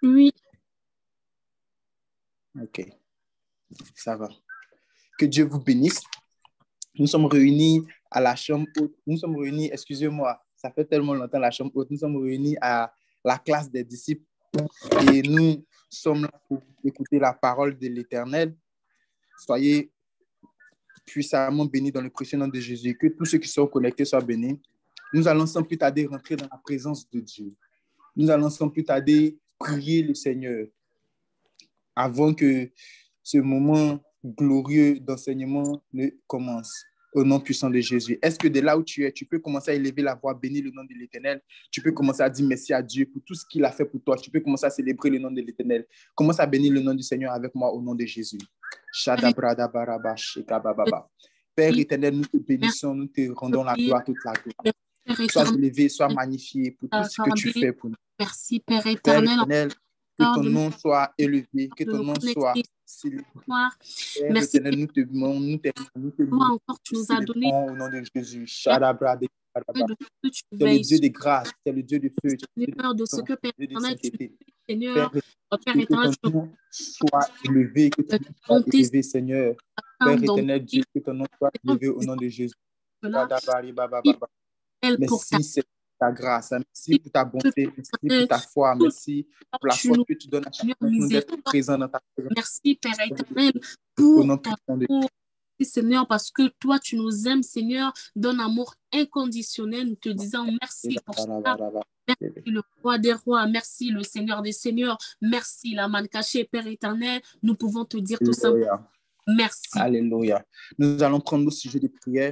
Oui, Ok, ça va. Que Dieu vous bénisse. Nous sommes réunis à la chambre haute. Nous sommes réunis, excusez-moi, ça fait tellement longtemps la chambre haute. Nous sommes réunis à la classe des disciples et nous sommes là pour écouter la parole de l'Éternel. Soyez puissamment bénis dans le précieux nom de Jésus. Que tous ceux qui sont connectés soient bénis. Nous allons sans plus tarder rentrer dans la présence de Dieu. Nous allons sans plus tarder prier le Seigneur avant que ce moment glorieux d'enseignement ne commence. Au nom puissant de Jésus. Est-ce que de là où tu es, tu peux commencer à élever la voix, bénir le nom de l'Éternel? Tu peux commencer à dire merci à Dieu pour tout ce qu'il a fait pour toi. Tu peux commencer à célébrer le nom de l'Éternel. Commence à bénir le nom du Seigneur avec moi au nom de Jésus. Père éternel, nous te bénissons, nous te rendons la gloire, toute la gloire. Sois élevé, sois magnifié pour tout ce que tu fais pour nous. merci Père Père éternel. éternel, que ton nom soit élevé, que ton nom soit célébré. Père Merci éternel, nous te demandons, nous te louons, encore, tu nous as donné au nom de Jésus. de ce que tu C'est le veilles Dieu de grâce, c'est le Dieu de feu, Seigneur, de ce que Père Dieu de éternel, tu sainteté. fais, Seigneur. Père Que éternel, ton nom soit élevé, que ton nom soit bonté, élevé, Seigneur. Père éternel, Dieu, que ton nom soit élevé au nom de Jésus. Merci, c'est ta grâce, merci pour ta bonté, merci pour ta foi, merci pour la force que tu donnes à chacun de nous d'être présent dans ta présence. Merci, Père éternel, Au pour nom ton puissant de amour. Seigneur, parce que toi, tu nous aimes, Seigneur, d'un amour inconditionnel. Nous te disons merci pour ça. Merci le roi des rois, merci le Seigneur des seigneurs, merci la manne cachée, Père éternel. Nous pouvons te dire tout simplement merci. Alléluia. Nous allons prendre le sujet de prière.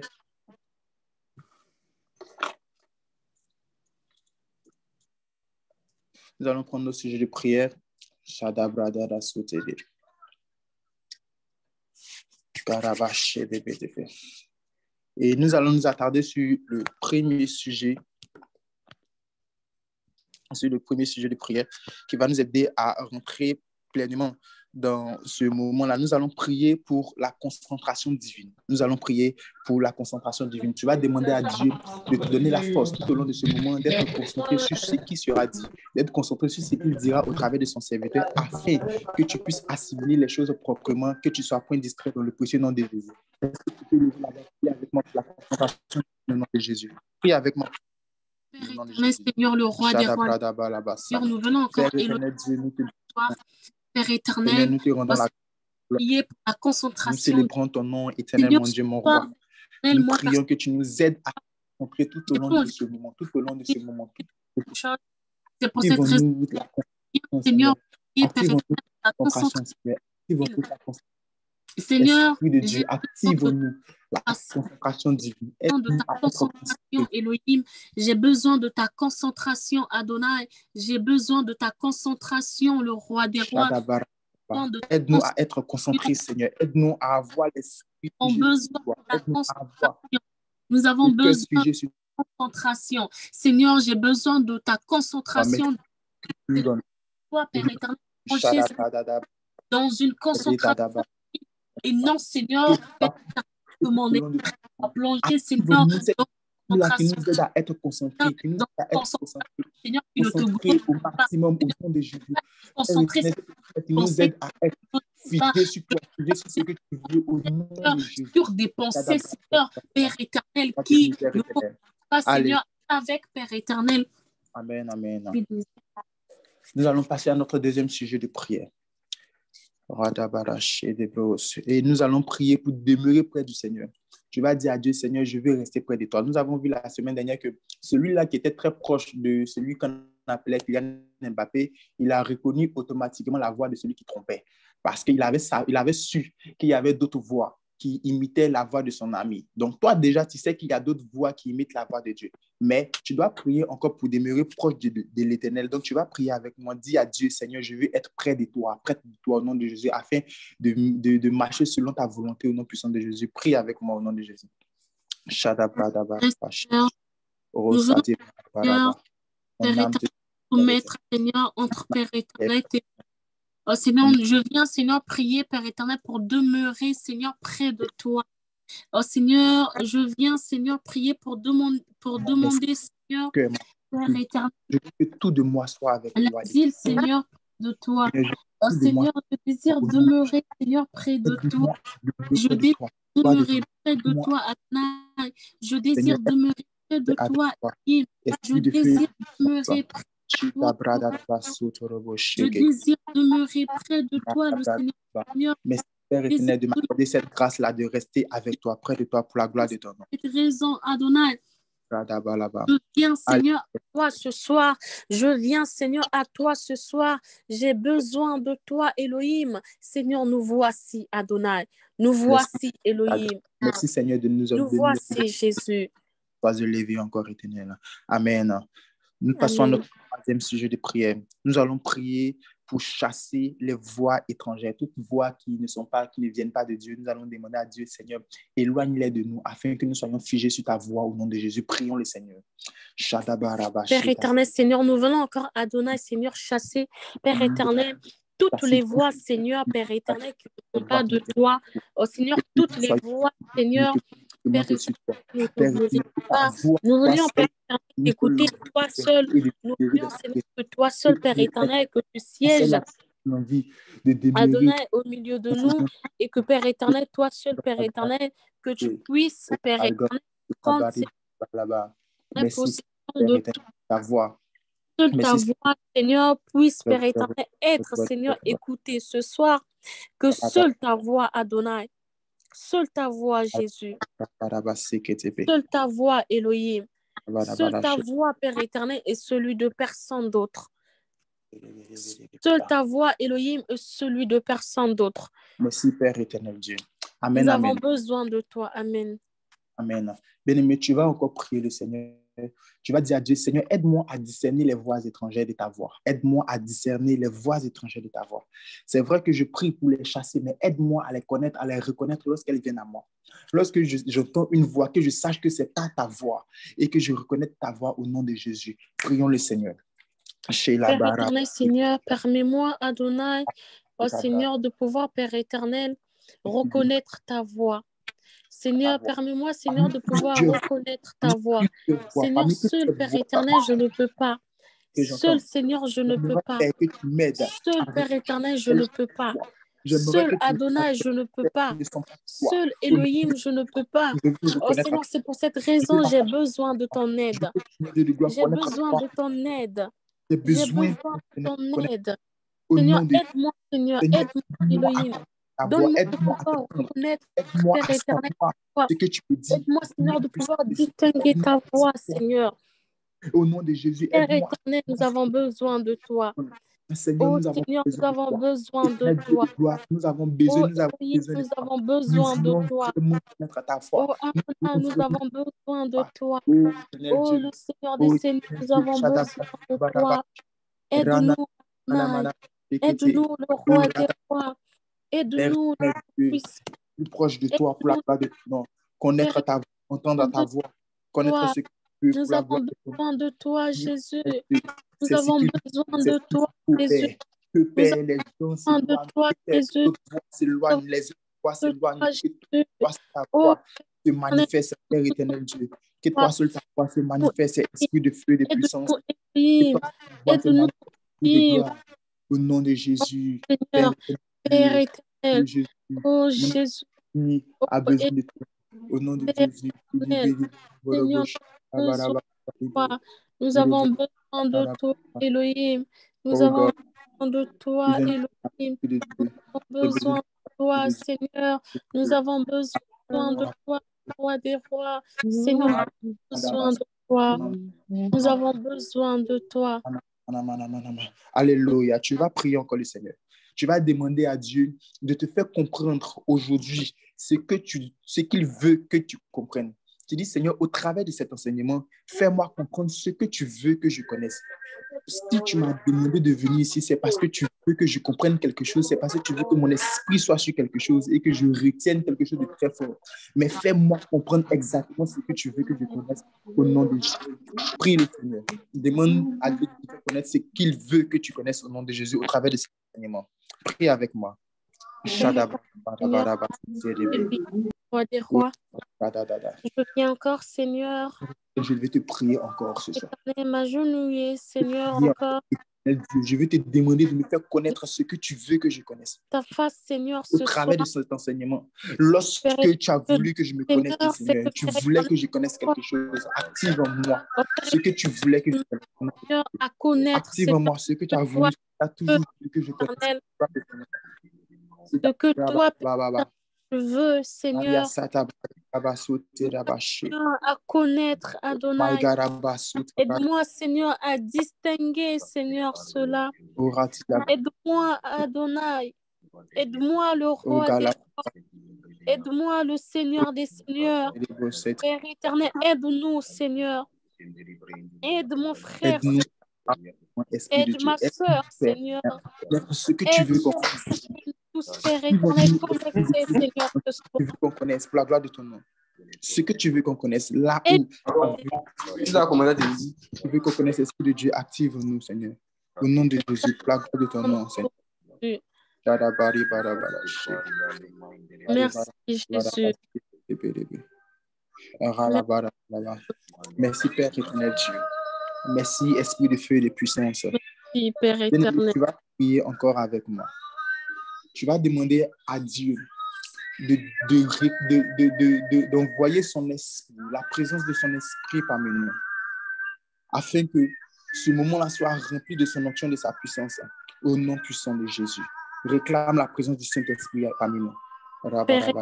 Nous allons prendre le sujet de prière. Et nous allons nous attarder sur le premier sujet de prière qui va nous aider à rentrer pleinement dans ce moment-là. Nous allons prier pour la concentration divine. Nous allons prier pour la concentration divine. Tu vas demander à Dieu de te donner la force tout au long de ce moment, d'être concentré sur ce qui sera dit, d'être concentré sur ce qu'il dira au travers de son serviteur, afin que tu puisses assimiler les choses proprement, que tu sois point distrait dans le précieux nom de Jésus. Est-ce que tu peux prier avec moi pour la concentration dans le nom de Jésus? Prie avec moi. Père éternel, Seigneur, le roi des rois, Seigneur, nous venons encore élever toi, Père éternel, nous te rendons la prier pour la concentration. Nous célébrons ton nom, éternel, mon Dieu, mon roi. Nous prions que tu nous aides à concentrer tout au long de ce moment, tout au long de ce moment. C'est pour cette raison, Seigneur, Père éternel, la concentration. Seigneur, Esprit de Dieu, active-nous la concentration divine. De ta concentration, Elohim. J'ai besoin de ta concentration, Adonai. J'ai besoin de ta concentration, le roi des rois. Aide-nous à être concentrés, Seigneur. Aide-nous à avoir l'esprit. Nous avons besoin de ta concentration. Seigneur, j'ai besoin de ta concentration. Toi, Père éternel, dans une concentration. Et non, Seigneur, demander à plonger, Seigneur, qui nous aide à être concentrés, qui nous aide à être concentrés, Seigneur, concentrés au maximum au nom de Jésus. Concentrés, qui nous aide à être fixés sur toi, fixés sur ce que tu veux au nom de Jésus. Sur des pensées, Seigneur, Père éternel, qui ne font pas, Seigneur, avec Père éternel. Amen, amen. Nous allons passer à notre deuxième sujet de prière. Et nous allons prier pour demeurer près du Seigneur. Tu vas dire à Dieu, Seigneur, je veux rester près de toi. Nous avons vu la semaine dernière que celui-là qui était très proche de celui qu'on appelait Kylian Mbappé, il a reconnu automatiquement la voix de celui qui trompait. Parce qu'il avait su qu'il y avait d'autres voix qui imitaient la voix de son ami. Donc, toi, déjà, tu sais qu'il y a d'autres voix qui imitent la voix de Dieu. Mais tu dois prier encore pour demeurer proche de l'Éternel. Donc, tu vas prier avec moi. Dis à Dieu, Seigneur, je veux être près de toi au nom de Jésus, afin de marcher selon ta volonté au nom puissant de Jésus. Prie avec moi au nom de Jésus. Mettre, Seigneur, entre Père éternel et oh, Seigneur, je viens, Seigneur, prier, Père éternel, pour demeurer, Seigneur, près de toi. Oh, Seigneur, je viens, Seigneur, prier pour demander, Seigneur, Père éternel, je veux que tout de moi soit avec toi. L'asile, Seigneur, de toi. Seigneur, Oh de moi, Seigneur, je désire au nom de demeurer, Seigneur, près de toi. Je près de désire toi. Pas de demeurer près de moi, toi, Adonai. Je Seigneur, désire demeurer près de avec toi, toi. Elohim. Je Esprit de feu, désire demeurer près de Chita toi. brada basso torobo Je sheke. désire demeurer près de toi, le Seigneur. Seigneur, Merci, Père je désire éternel, de m'accorder cette grâce-là de rester avec toi, près de toi, pour la gloire de ton nom. cette raison, Adonai. Brada balaba. Je viens, Allez, Seigneur, à toi ce soir. Je viens, Seigneur, à toi ce soir. J'ai besoin de toi, Elohim. Seigneur, nous voici, Adonai. Nous merci, voici, Elohim. merci, Seigneur, de nous Nous voici, Jésus. pas lever encore éternel. Amen. Nous passons à Amen. notre troisième sujet de prière. Nous allons prier pour chasser les voix étrangères, toutes voix qui ne viennent pas de Dieu. Nous allons demander à Dieu, Seigneur, éloigne-les de nous afin que nous soyons figés sur ta voix au nom de Jésus. Prions le Seigneur. Père éternel, Seigneur, nous venons encore, Adonai, Seigneur, chasser, Père éternel, toutes les voix, Seigneur, Père éternel, qui ne sont pas de toi. Oh Seigneur, toutes les voix, Seigneur, Père éternel, nous ne glorifient pas. Nous voulions, Père éternel, écouter toi seul. Nous voulions, Seigneur, que toi seul, Père éternel, que tu sièges, Adonai, au milieu de nous, et que, Père éternel, toi seul, Père éternel, que tu puisses, Père éternel, prendre ces Merci, positions de ta voix. seule ta Merci, voix, Seigneur, puisse, Père éternel, être, Seigneur, écoutée ce soir. Que seule ta voix, Adonai, seule ta voix, Jésus, seule ta voix, Elohim, seule ta voix, Père éternel, et celui de personne d'autre. Seule ta voix, Elohim, et celui de personne d'autre. Merci, Père éternel Dieu. Amen, Nous amen. avons besoin de toi. Amen. Amen. Bien-aimé, tu vas encore prier le Seigneur. Tu vas dire à Dieu, Seigneur, aide-moi à discerner les voix étrangères de ta voix. Aide-moi à discerner les voix étrangères de ta voix. C'est vrai que je prie pour les chasser, mais aide-moi à les connaître, à les reconnaître lorsqu'elles viennent à moi. Lorsque j'entends une voix, que je sache que c'est pas ta voix et que je reconnais ta voix au nom de Jésus. Prions le Seigneur. Père éternel, Seigneur, permets-moi, Adonai, oh Seigneur, de pouvoir, Père éternel, reconnaître ta voix. Seigneur, permets-moi, Seigneur, de pouvoir reconnaître ta voix. Seigneur, seul, Père éternel, je ne peux pas. Seul, Seigneur, je ne peux pas. Seul, Père éternel, je ne peux pas. Seul, Adonai, je ne peux pas. Seul, Elohim, je ne peux pas. Oh Seigneur, c'est pour cette raison j'ai besoin de ton aide. J'ai besoin de ton aide. J'ai besoin de ton aide. Seigneur, aide-moi, Seigneur, aide-moi, Elohim. Donne-moi de pouvoir reconnaître, Père éternel, ce que tu peux dire. Aide-moi, Seigneur, de pouvoir distinguer ta voix, Seigneur. Au nom de Jésus, Père éternel, nous avons besoin de toi. Seigneur, oh Seigneur, nous avons besoin de toi. Nous avons besoin, nous avons besoin de toi. Oh Adonai, nous avons besoin de toi. Oh le Seigneur des Seigneurs, nous avons besoin de toi. Aide-nous, Adonai. Aide-nous, le roi des rois. Aide-nous, le puissant. Plus proche de toi pour la gloire de ton nom. Connaître ta voix, entendre ta voix, connaître ce que tu veux. Nous avons besoin de toi, Jésus. Nous avons besoin de toi, Jésus. Que Père, les gens s'éloignent de toi, Jésus. Les voix s'éloignent, les voix s'éloignent. Que toi, ta voix se manifeste, Père éternel Dieu. Que toi seul ta voix se manifeste, esprit de feu, de puissance. Aide-nous, au nom de Jésus. Père éternel. Oh Jésus. A besoin de toi. Au nom de Jésus. Seigneur, nous avons besoin de toi, Elohim. Nous avons besoin de toi, Elohim. Nous avons besoin de toi, Seigneur. Nous avons besoin de toi, roi des rois. Seigneur, nous avons besoin de toi. Nous avons besoin de toi. Alléluia. Tu vas prier encore le Seigneur. Tu vas demander à Dieu de te faire comprendre aujourd'hui ce qu'il veut que tu comprennes. Tu dis, Seigneur, au travers de cet enseignement, fais-moi comprendre ce que tu veux que je connaisse. Si tu m'as demandé de venir ici, c'est parce que tu veux que je comprenne quelque chose, c'est parce que tu veux que mon esprit soit sur quelque chose et que je retienne quelque chose de très fort. Mais fais-moi comprendre exactement ce que tu veux que je connaisse au nom de Jésus. Prie le Seigneur. Demande à Dieu de te connaître ce qu'il veut que tu connaisses au nom de Jésus au travers de cet enseignement. Prie avec moi. Roi des rois, je viens encore, Seigneur. Je vais te prier encore ce soir. M'agenouiller, Seigneur, encore. Je veux te demander de me faire connaître ce que tu veux que je connaisse. Ta face, Seigneur, Au ce travers soir. de cet enseignement, lorsque Père, tu as voulu que je me connaisse, Seigneur, tu voulais que je connaisse quelque chose, active en moi ce que tu voulais que je connaisse. Seigneur, à connaître, Active en Seigneur, moi ce que tu as que voulu, toi, tu as toujours voulu que je connaisse. éternel, ce que toi, Père, tu veux, Seigneur, à connaître, Adonai. Aide-moi, Seigneur, à distinguer, Seigneur, cela. Aide-moi, Adonai. Aide-moi, le roi des rois. Aide-moi, le Seigneur des seigneurs. Père éternel, aide-nous, Seigneur. Aide mon frère, Aide-nous, aide ma soeur, Seigneur. ce que tu Aide veux qu'on tous, Père éternel, connectés, Seigneur, ce soir. tu veux qu'on connaisse pour la gloire de ton nom. Ce que tu veux qu'on connaisse, là où tu veux qu'on connaisse l'Esprit de Dieu, active-nous, Seigneur. Au nom de Jésus, pour la gloire de ton nom, Seigneur. Merci, Jésus. Merci, Père éternel Dieu. Merci, Esprit de feu et de puissance. Merci, Père éternel. Tu vas prier encore avec moi. Tu vas demander à Dieu d'envoyer son esprit, la présence de son esprit parmi nous, afin que ce moment-là soit rempli de son onction, de sa puissance, au nom puissant de Jésus. Réclame la présence du Saint-Esprit parmi nous. Père,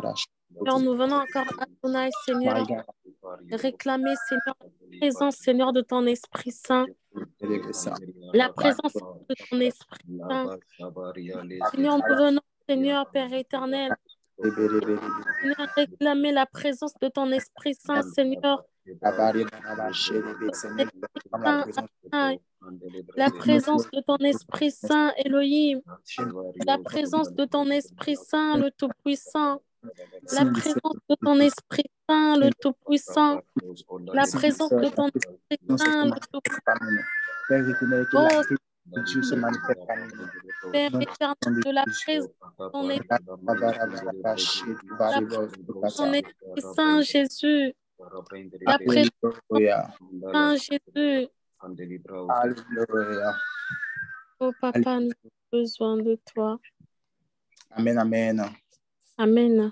nous venons encore à Adonai, Seigneur, réclamer, Seigneur, la présence, Seigneur, de ton Esprit Saint. La présence de ton Esprit Saint. Seigneur, nous venons, Seigneur, Père éternel, Seigneur, réclamer la présence de ton Esprit Saint, Seigneur. La présence de ton Esprit Saint, Elohim. La présence de ton Esprit Saint, le Tout-Puissant. La présence de ton Esprit Saint, le Tout-Puissant. La présence de ton Esprit Saint, le Tout-Puissant. Oh, Dieu se manifeste parmi nous. Père éternel, de la présence de ton Esprit Saint, Jésus. La présence de Saint Jésus. Oh Papa, nous avons besoin de toi. Amen, amen. Amen.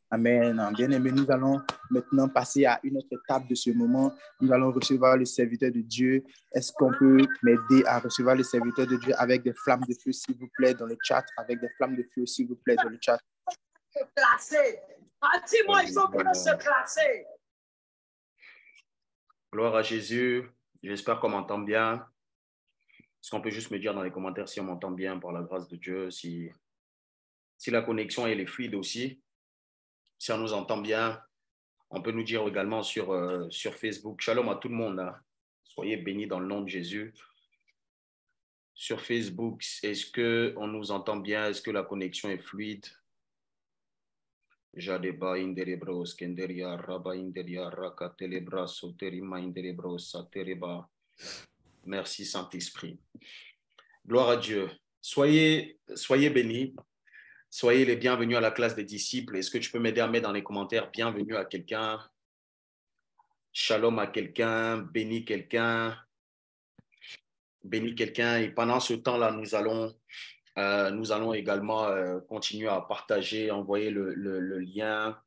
Amen. Bien-aimés, nous allons maintenant passer à une autre étape de ce moment. Nous allons recevoir le serviteur de Dieu. Est-ce qu'on peut m'aider à recevoir le serviteur de Dieu avec des flammes de feu, s'il vous plaît, dans le chat? Avec des flammes de feu, s'il vous plaît, dans le chat. Dis-moi, il faut bien se classer. Gloire à Jésus. J'espère qu'on m'entend bien. Est-ce qu'on peut juste me dire dans les commentaires si on m'entend bien par la grâce de Dieu, si la connexion elle est fluide aussi? Si on nous entend bien, on peut nous dire également sur Facebook. Shalom à tout le monde. Hein. Soyez bénis dans le nom de Jésus. Sur Facebook, est-ce qu'on nous entend bien? Est-ce que la connexion est fluide? Jadeba inderebros, kenderia, raba inderia, raka telebra, soterima inderebros, satereba. Merci Saint-Esprit. Gloire à Dieu. Soyez bénis. Soyez les bienvenus à la classe des disciples. Est-ce que tu peux m'aider à mettre dans les commentaires bienvenue à quelqu'un? Shalom à quelqu'un, bénis quelqu'un. Bénis quelqu'un. Et pendant ce temps-là, nous allons également continuer à partager, envoyer le lien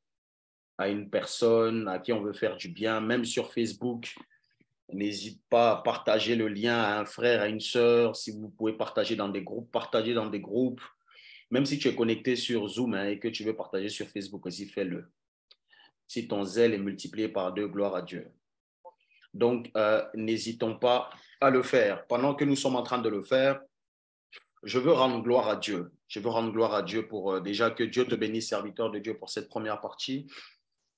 à une personne à qui on veut faire du bien, même sur Facebook. N'hésite pas à partager le lien à un frère, à une sœur. Si vous pouvez partager dans des groupes, partagez dans des groupes. Même si tu es connecté sur Zoom et que tu veux partager sur Facebook aussi, fais-le. Si ton zèle est multiplié par 2, gloire à Dieu. Donc, n'hésitons pas à le faire. Pendant que nous sommes en train de le faire, je veux rendre gloire à Dieu. Je veux rendre gloire à Dieu pour déjà que Dieu te bénisse, serviteur de Dieu, pour cette première partie.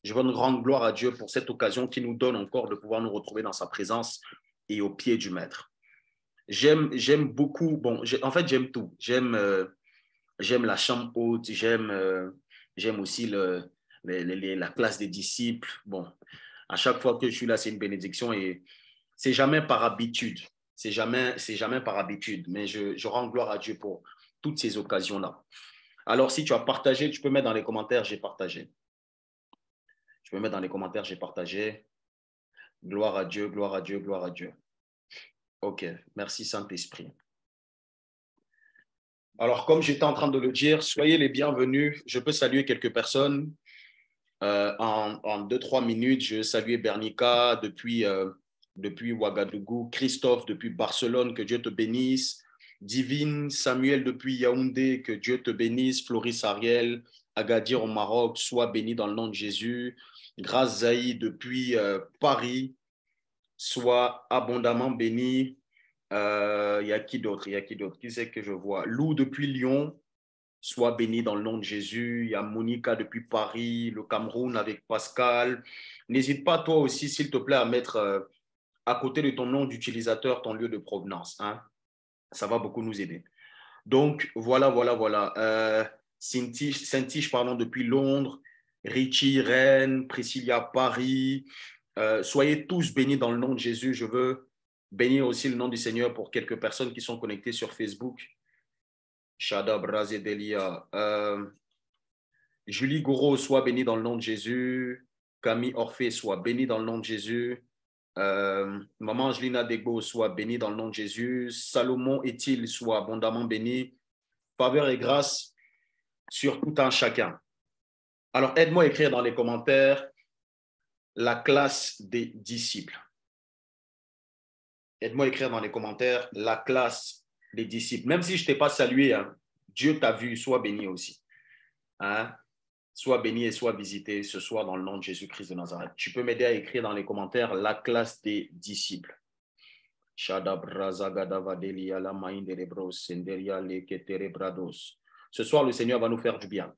Je veux rendre gloire à Dieu pour cette occasion qui nous donne encore de pouvoir nous retrouver dans sa présence et au pied du Maître. J'aime beaucoup, en fait, j'aime tout. J'aime la chambre haute, j'aime aussi la classe des disciples. Bon, à chaque fois que je suis là, c'est une bénédiction et c'est jamais par habitude. C'est jamais par habitude, mais je rends gloire à Dieu pour toutes ces occasions-là. Alors, si tu as partagé, tu peux mettre dans les commentaires, j'ai partagé. Tu peux mettre dans les commentaires, j'ai partagé. Gloire à Dieu, gloire à Dieu, gloire à Dieu. OK, merci Saint-Esprit. Alors, comme j'étais en train de le dire, soyez les bienvenus. Je peux saluer quelques personnes. En 2-3 minutes, je salue Bernica depuis Ouagadougou, Christophe depuis Barcelone, que Dieu te bénisse. Divine, Samuel depuis Yaoundé, que Dieu te bénisse. Floris Ariel, Agadir au Maroc, sois béni dans le nom de Jésus. Grâce Zaï depuis Paris, sois abondamment béni. Il y a qui d'autre? Qui c'est que je vois? Lou depuis Lyon, sois béni dans le nom de Jésus. Il y a Monica depuis Paris, le Cameroun avec Pascal. N'hésite pas toi aussi, s'il te plaît, à mettre à côté de ton nom d'utilisateur ton lieu de provenance. Hein? Ça va beaucoup nous aider. Donc, voilà. Saint-Tige, pardon, depuis Londres. Richie, Rennes, Priscilla, Paris. Soyez tous bénis dans le nom de Jésus. Je veux bénir aussi le nom du Seigneur pour quelques personnes qui sont connectées sur Facebook. Shada Brazedelia. Julie Gouraud, sois bénie dans le nom de Jésus. Camille Orphée, sois bénie dans le nom de Jésus. Maman Angelina Degbo, sois bénie dans le nom de Jésus. Salomon Ethil, sois abondamment béni. Faveur et grâce sur tout un chacun. Alors, aide-moi à écrire dans les commentaires la classe des disciples. Aide-moi à écrire dans les commentaires la classe des disciples. Même si je ne t'ai pas salué, hein, Dieu t'a vu, sois béni aussi. Hein? Sois béni et sois visité ce soir dans le nom de Jésus-Christ de Nazareth. Tu peux m'aider à écrire dans les commentaires la classe des disciples. Ce soir, le Seigneur va nous faire du bien.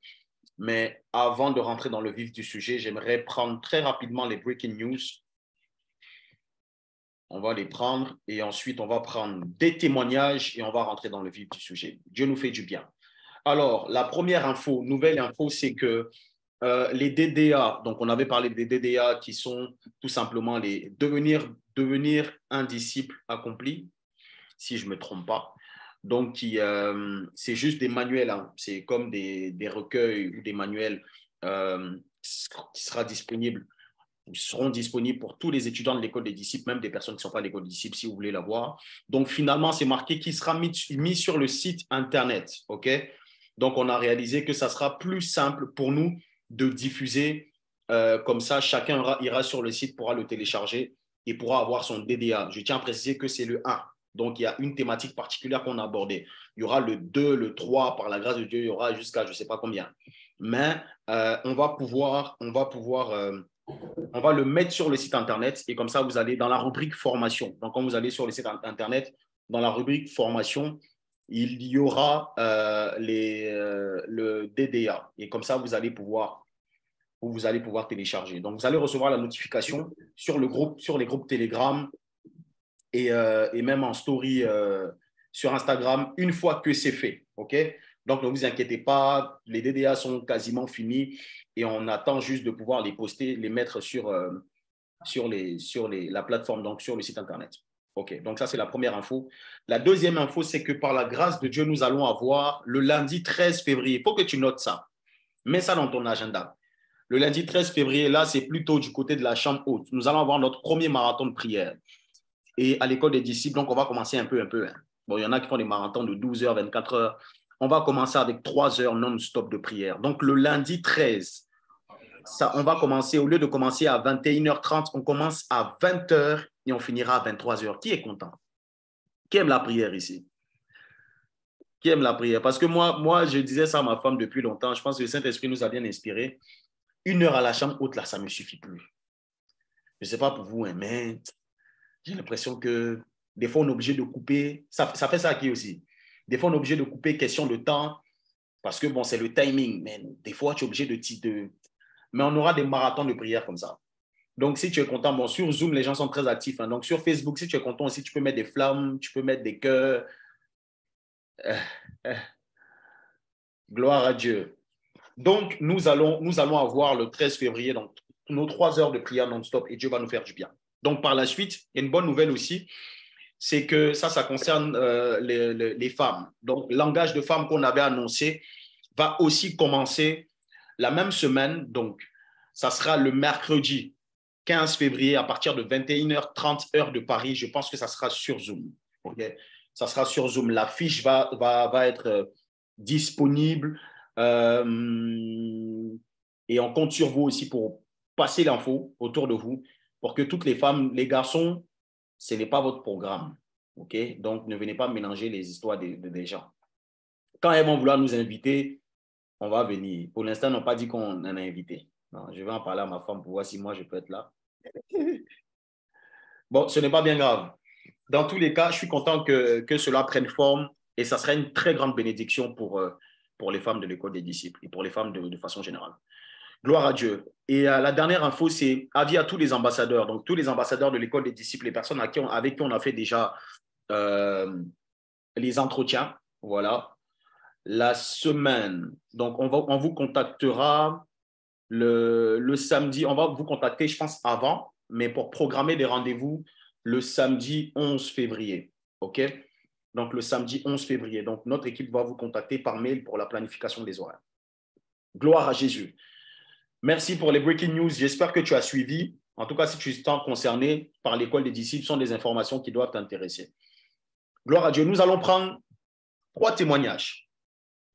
Mais avant de rentrer dans le vif du sujet, j'aimerais prendre très rapidement les breaking news. On va les prendre et ensuite on va prendre des témoignages et on va rentrer dans le vif du sujet. Dieu nous fait du bien. Alors, la première info, nouvelle info, c'est que les DDA, donc on avait parlé des DDA qui sont tout simplement les devenir un disciple accompli, si je ne me trompe pas. Donc, c'est juste des manuels, hein. C'est comme des recueils ou des manuels qui seront disponibles pour tous les étudiants de l'école des disciples, même des personnes qui ne sont pas à l'école des disciples, si vous voulez la voir. Donc, finalement, c'est marqué qu'il sera mis sur le site Internet, OK? Donc, on a réalisé que ça sera plus simple pour nous de diffuser. Comme ça, chacun ira sur le site, pourra le télécharger et pourra avoir son DDA. Je tiens à préciser que c'est le 1. Donc, il y a une thématique particulière qu'on a abordée. Il y aura le 2, le 3, par la grâce de Dieu, il y aura jusqu'à je ne sais pas combien. Mais on va le mettre sur le site Internet et comme ça, vous allez dans la rubrique formation. Donc, quand vous allez sur le site Internet, dans la rubrique formation, il y aura le DDA. Et comme ça, vous allez pouvoir télécharger. Donc, vous allez recevoir la notification sur les groupes Telegram et même en story sur Instagram une fois que c'est fait. OK? Donc, ne vous inquiétez pas, les DDA sont quasiment finis et on attend juste de pouvoir les poster, les mettre sur la plateforme, donc sur le site Internet. OK, donc ça, c'est la première info. La deuxième info, c'est que par la grâce de Dieu, nous allons avoir le lundi 13 février. Il faut que tu notes ça. Mets ça dans ton agenda. Le lundi 13 février, là, c'est plutôt du côté de la chambre haute. Nous allons avoir notre premier marathon de prière. Et à l'école des disciples, donc on va commencer un peu. Hein. Bon, il y en a qui font des marathons de 12 heures, 24 heures. On va commencer avec 3 heures non-stop de prière. Donc, le lundi 13, on va commencer, au lieu de commencer à 21h30, on commence à 20h et on finira à 23h. Qui est content? Qui aime la prière ici? Qui aime la prière? Parce que moi, je disais ça à ma femme depuis longtemps. Je pense que le Saint-Esprit nous a bien inspiré. 1 heure à la chambre haute, là, ça ne me suffit plus. Je ne sais pas pour vous, hein, mais j'ai l'impression que des fois, on est obligé de couper. Ça fait ça qui aussi. Des fois, on est obligé de couper question de temps parce que, bon, c'est le timing. Mais des fois, tu es obligé de... Mais on aura des marathons de prière comme ça. Donc, si tu es content, bon, sur Zoom, les gens sont très actifs. Hein. Donc, sur Facebook, si tu es content aussi, tu peux mettre des flammes, tu peux mettre des cœurs. Gloire à Dieu. Donc, nous allons avoir le 13 février donc, nos 3 heures de prière non-stop et Dieu va nous faire du bien. Donc, par la suite, il y a une bonne nouvelle aussi, c'est que ça concerne les femmes. Donc, langage de femmes qu'on avait annoncé va aussi commencer la même semaine. Donc, ça sera le mercredi 15 février à partir de 21h30 heure de Paris. Je pense que ça sera sur Zoom. Okay? Ça sera sur Zoom. La fiche va être disponible et on compte sur vous aussi pour passer l'info autour de vous pour que toutes les femmes, les garçons, ce n'est pas votre programme. Okay? Donc, ne venez pas mélanger les histoires des gens. Quand elles vont vouloir nous inviter, on va venir. Pour l'instant, on n'a pas dit qu'on en a invité. Non, je vais en parler à ma femme pour voir si moi, je peux être là. Bon, ce n'est pas bien grave. Dans tous les cas, je suis content que cela prenne forme et ça serait une très grande bénédiction pour les femmes de l'école des disciples et pour les femmes de façon générale. Gloire à Dieu. Et la dernière info, c'est avis à tous les ambassadeurs. Donc, tous les ambassadeurs de l'école des disciples, les personnes avec qui on a fait déjà les entretiens. Voilà. La semaine. Donc, on vous contactera le samedi. On va vous contacter, je pense, avant, mais pour programmer des rendez-vous le samedi 11 février. OK? Donc, le samedi 11 février. Donc, notre équipe va vous contacter par mail pour la planification des horaires. Gloire à Jésus. Merci pour les breaking news. J'espère que tu as suivi. En tout cas, si tu es concerné par l'école des disciples, ce sont des informations qui doivent t'intéresser. Gloire à Dieu. Nous allons prendre 3 témoignages.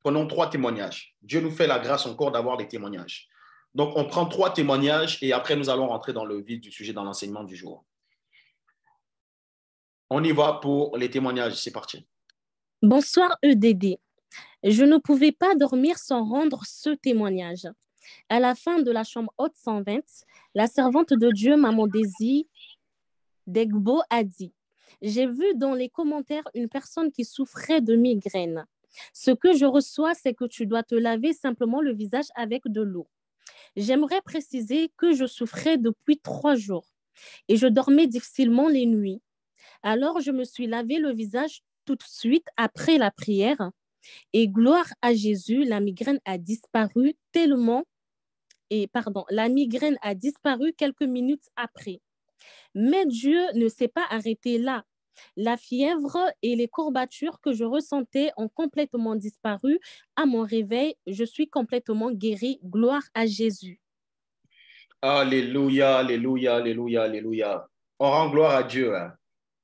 Prenons 3 témoignages. Dieu nous fait la grâce encore d'avoir des témoignages. Donc, on prend 3 témoignages et après, nous allons rentrer dans le vif du sujet, dans l'enseignement du jour. On y va pour les témoignages. C'est parti. Bonsoir EDD. Je ne pouvais pas dormir sans rendre ce témoignage. À la fin de la chambre haute 120, la servante de Dieu, Maman Désir Degbo, a dit « J'ai vu dans les commentaires une personne qui souffrait de migraine. Ce que je reçois, c'est que tu dois te laver simplement le visage avec de l'eau. J'aimerais préciser que je souffrais depuis 3 jours et je dormais difficilement les nuits. Alors, je me suis lavé le visage tout de suite après la prière et gloire à Jésus, la migraine a disparu la migraine a disparu quelques minutes après. Mais Dieu ne s'est pas arrêté là. La fièvre et les courbatures que je ressentais ont complètement disparu. À mon réveil, je suis complètement guérie. Gloire à Jésus. Alléluia, alléluia, alléluia, alléluia. On rend gloire à Dieu. Hein.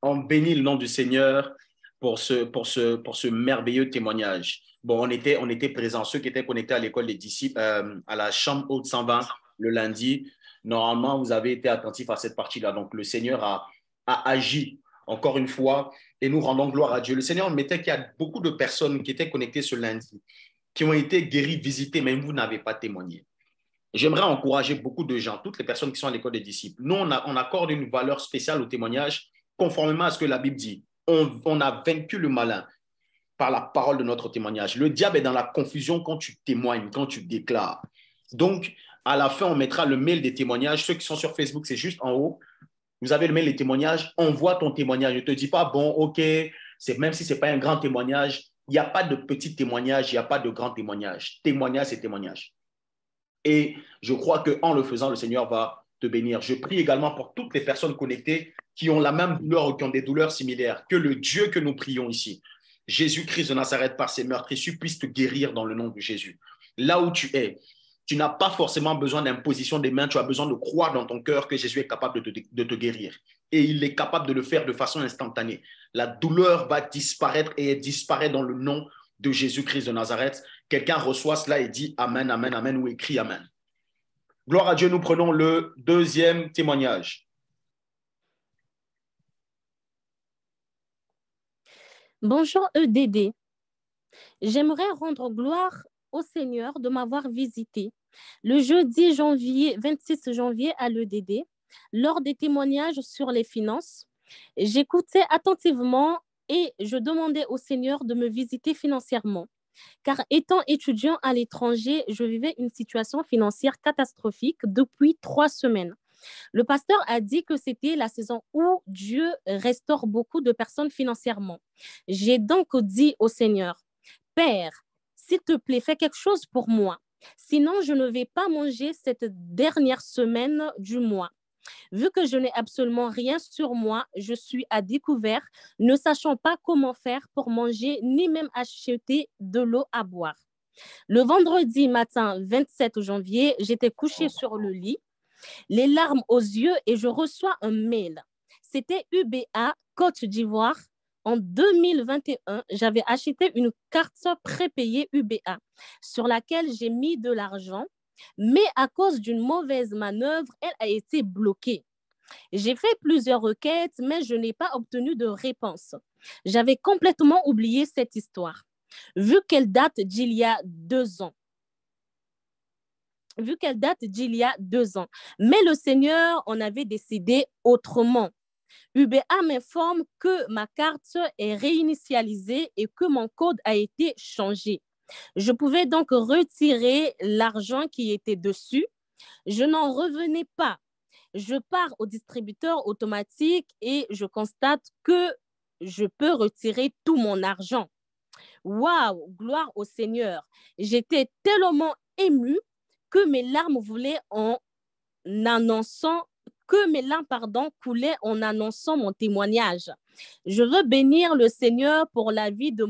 On bénit le nom du Seigneur pour ce merveilleux témoignage. Bon, on était présents, ceux qui étaient connectés à l'école des disciples, à la chambre haute 120 le lundi. Normalement, vous avez été attentifs à cette partie-là. Donc, le Seigneur a agi encore une fois et nous rendons gloire à Dieu. Le Seigneur mettait qu'il y a beaucoup de personnes qui étaient connectées ce lundi, qui ont été guéries, visitées, mais vous n'avez pas témoigné. J'aimerais encourager beaucoup de gens, toutes les personnes qui sont à l'école des disciples. Nous, on accorde une valeur spéciale au témoignage, conformément à ce que la Bible dit. On a vaincu le malin par la parole de notre témoignage. Le diable est dans la confusion quand tu témoignes, quand tu déclares. Donc, à la fin, on mettra le mail des témoignages. Ceux qui sont sur Facebook, c'est juste en haut. Vous avez le mail des témoignages. Envoie ton témoignage. Je ne te dis pas, bon, OK, même si ce n'est pas un grand témoignage, il n'y a pas de petit témoignage, il n'y a pas de grand témoignage. Témoignage, c'est témoignage. Et je crois qu'en le faisant, le Seigneur va te bénir. Je prie également pour toutes les personnes connectées qui ont la même douleur ou qui ont des douleurs similaires. Que le Dieu que nous prions ici, Jésus-Christ de Nazareth, par ses meurtrissures, puisse te guérir dans le nom de Jésus. Là où tu es, tu n'as pas forcément besoin d'imposition des mains, tu as besoin de croire dans ton cœur que Jésus est capable de te guérir. Et il est capable de le faire de façon instantanée. La douleur va disparaître et elle disparaît dans le nom de Jésus-Christ de Nazareth. Quelqu'un reçoit cela et dit Amen, Amen, Amen ou écrit Amen. Gloire à Dieu, nous prenons le deuxième témoignage. Bonjour EDD. J'aimerais rendre gloire au Seigneur de m'avoir visité le jeudi 26 janvier à l'EDD lors des témoignages sur les finances. J'écoutais attentivement et je demandais au Seigneur de me visiter financièrement. Car étant étudiant à l'étranger, je vivais une situation financière catastrophique depuis 3 semaines. Le pasteur a dit que c'était la saison où Dieu restaure beaucoup de personnes financièrement. J'ai donc dit au Seigneur, Père, s'il te plaît, fais quelque chose pour moi. Sinon, je ne vais pas manger cette dernière semaine du mois. Vu que je n'ai absolument rien sur moi, je suis à découvert, ne sachant pas comment faire pour manger, ni même acheter de l'eau à boire. Le vendredi matin 27 janvier, j'étais couchée sur le lit, les larmes aux yeux et je reçois un mail. C'était UBA, Côte d'Ivoire, en 2021, j'avais acheté une carte prépayée UBA sur laquelle j'ai mis de l'argent, mais à cause d'une mauvaise manœuvre, elle a été bloquée. J'ai fait plusieurs requêtes, mais je n'ai pas obtenu de réponse. J'avais complètement oublié cette histoire, vu qu'elle date d'il y a 2 ans. Mais le Seigneur en avait décidé autrement. UBA m'informe que ma carte est réinitialisée et que mon code a été changé. Je pouvais donc retirer l'argent qui était dessus. Je n'en revenais pas. Je pars au distributeur automatique et je constate que je peux retirer tout mon argent. Waouh, gloire au Seigneur. J'étais tellement émue que mes larmes coulaient en annonçant mon témoignage. Je veux bénir le Seigneur pour la vie de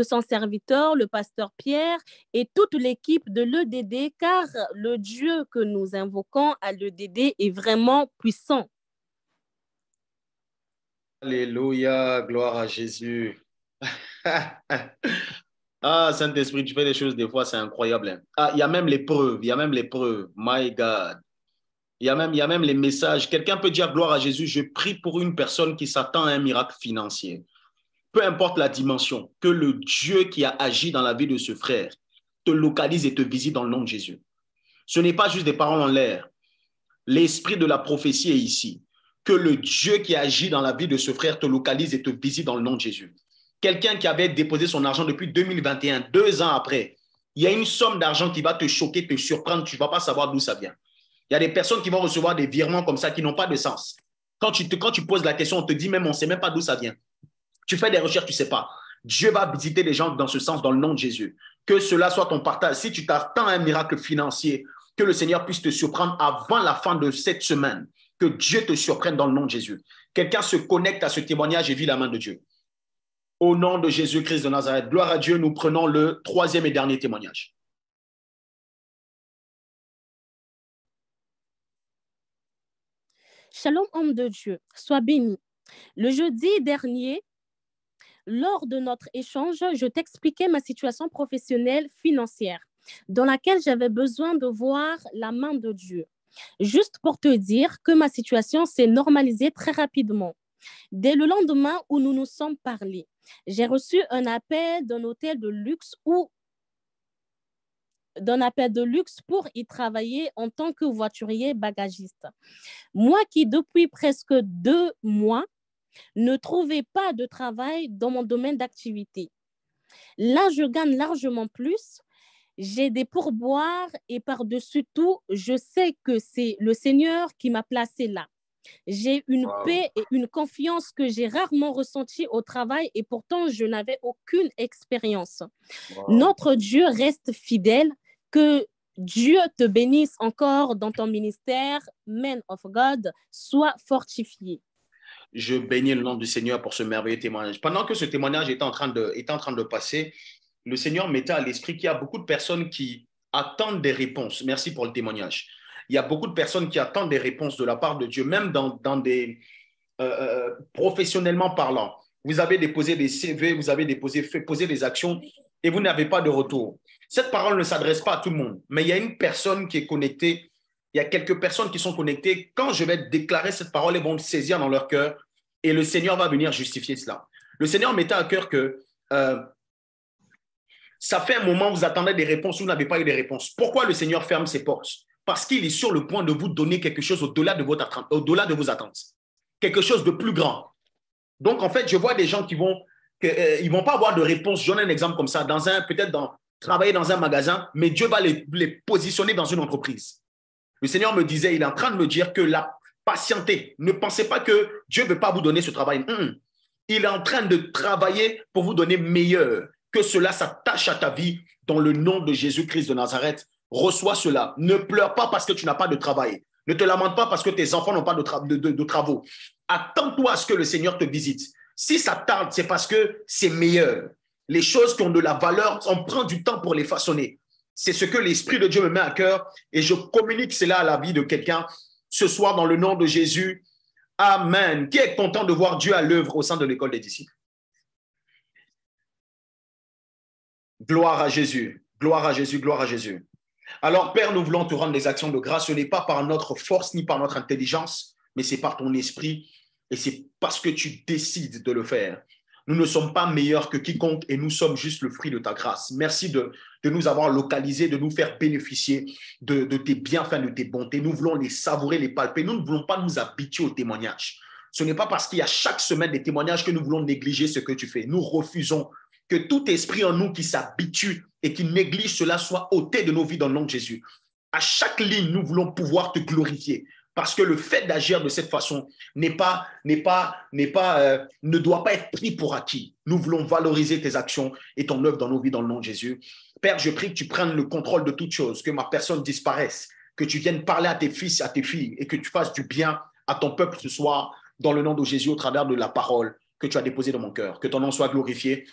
son serviteur, le pasteur Pierre, et toute l'équipe de l'EDD, car le Dieu que nous invoquons à l'EDD est vraiment puissant. Alléluia, gloire à Jésus. Ah, Saint-Esprit, tu fais des choses des fois, c'est incroyable. Hein. Ah, il y a même l'épreuve, My God. Il y a même les messages. Quelqu'un peut dire gloire à Jésus, je prie pour une personne qui s'attend à un miracle financier. Peu importe la dimension, que le Dieu qui a agi dans la vie de ce frère te localise et te visite dans le nom de Jésus. Ce n'est pas juste des paroles en l'air. L'esprit de la prophétie est ici. Que le Dieu qui agit dans la vie de ce frère te localise et te visite dans le nom de Jésus. Quelqu'un qui avait déposé son argent depuis 2021, 2 ans après, il y a une somme d'argent qui va te choquer, te surprendre, tu ne vas pas savoir d'où ça vient. Il y a des personnes qui vont recevoir des virements comme ça qui n'ont pas de sens. Quand tu poses la question, on te dit même, on ne sait même pas d'où ça vient. Tu fais des recherches, tu ne sais pas. Dieu va visiter les gens dans ce sens, dans le nom de Jésus. Que cela soit ton partage. Si tu t'attends à un miracle financier, que le Seigneur puisse te surprendre avant la fin de cette semaine. Que Dieu te surprenne dans le nom de Jésus. Quelqu'un se connecte à ce témoignage et vit la main de Dieu. Au nom de Jésus-Christ de Nazareth, gloire à Dieu, nous prenons le 3e et dernier témoignage. Shalom, homme de Dieu, sois béni. Le jeudi dernier, lors de notre échange, je t'expliquais ma situation professionnelle financière dans laquelle j'avais besoin de voir la main de Dieu. Juste pour te dire que ma situation s'est normalisée très rapidement. Dès le lendemain où nous nous sommes parlé, j'ai reçu un appel d'un hôtel de luxe pour y travailler en tant que voiturier bagagiste. Moi qui, depuis presque 2 mois, ne trouvais pas de travail dans mon domaine d'activité. Là, je gagne largement plus. J'ai des pourboires et par-dessus tout, je sais que c'est le Seigneur qui m'a placé là. J'ai une paix et une confiance que j'ai rarement ressentie au travail et pourtant, je n'avais aucune expérience. Notre Dieu reste fidèle. Que Dieu te bénisse encore dans ton ministère. Man of God, sois fortifié. Je bénis le nom du Seigneur pour ce merveilleux témoignage. Pendant que ce témoignage était en train de passer, le Seigneur mettait à l'esprit qu'il y a beaucoup de personnes qui attendent des réponses. Merci pour le témoignage. Il y a beaucoup de personnes qui attendent des réponses de la part de Dieu, même dans des professionnellement parlant. Vous avez déposé des CV, vous avez posé des actions et vous n'avez pas de retour. Cette parole ne s'adresse pas à tout le monde, mais il y a une personne qui est connectée. Il y a quelques personnes qui sont connectées. Quand je vais déclarer cette parole, elles vont le saisir dans leur cœur et le Seigneur va venir justifier cela. Le Seigneur mettait à cœur que ça fait un moment, vous attendez des réponses, vous n'avez pas eu de réponses. Pourquoi le Seigneur ferme ses portes? Parce qu'il est sur le point de vous donner quelque chose au-delà de vos attentes. Quelque chose de plus grand. Donc, en fait, je vois des gens qui vont pas avoir de réponse. J'en ai un exemple comme ça, travailler dans un magasin, mais Dieu va les positionner dans une entreprise. Le Seigneur me disait, il est en train de me dire que patientez. Ne pensez pas que Dieu ne veut pas vous donner ce travail. Il est en train de travailler pour vous donner meilleur. Que cela s'attache à ta vie dans le nom de Jésus-Christ de Nazareth. Reçois cela. Ne pleure pas parce que tu n'as pas de travail. Ne te lamente pas parce que tes enfants n'ont pas de travaux. Attends-toi à ce que le Seigneur te visite. Si ça tarde, c'est parce que c'est meilleur. Les choses qui ont de la valeur, on prend du temps pour les façonner. C'est ce que l'Esprit de Dieu me met à cœur et je communique cela à la vie de quelqu'un ce soir dans le nom de Jésus. Amen. Qui est content de voir Dieu à l'œuvre au sein de l'école des disciples? Gloire à Jésus, gloire à Jésus, gloire à Jésus. Alors, Père, nous voulons te rendre des actions de grâce. Ce n'est pas par notre force ni par notre intelligence, mais c'est par ton esprit et c'est parce que tu décides de le faire. Nous ne sommes pas meilleurs que quiconque et nous sommes juste le fruit de ta grâce. Merci de nous avoir localisés, de nous faire bénéficier de tes bienfaits, de tes bontés. Nous voulons les savourer, les palper. Nous ne voulons pas nous habituer aux témoignages. Ce n'est pas parce qu'il y a chaque semaine des témoignages que nous voulons négliger ce que tu fais. Nous refusons que tout esprit en nous qui s'habitue et qui néglige cela soit ôté de nos vies dans le nom de Jésus. À chaque ligne, nous voulons pouvoir te glorifier. Parce que le fait d'agir de cette façon ne doit pas être pris pour acquis. Nous voulons valoriser tes actions et ton œuvre dans nos vies dans le nom de Jésus. Père, je prie que tu prennes le contrôle de toutes choses, que ma personne disparaisse, que tu viennes parler à tes fils, à tes filles et que tu fasses du bien à ton peuple ce soir dans le nom de Jésus au travers de la parole que tu as déposée dans mon cœur. Que ton nom soit glorifié.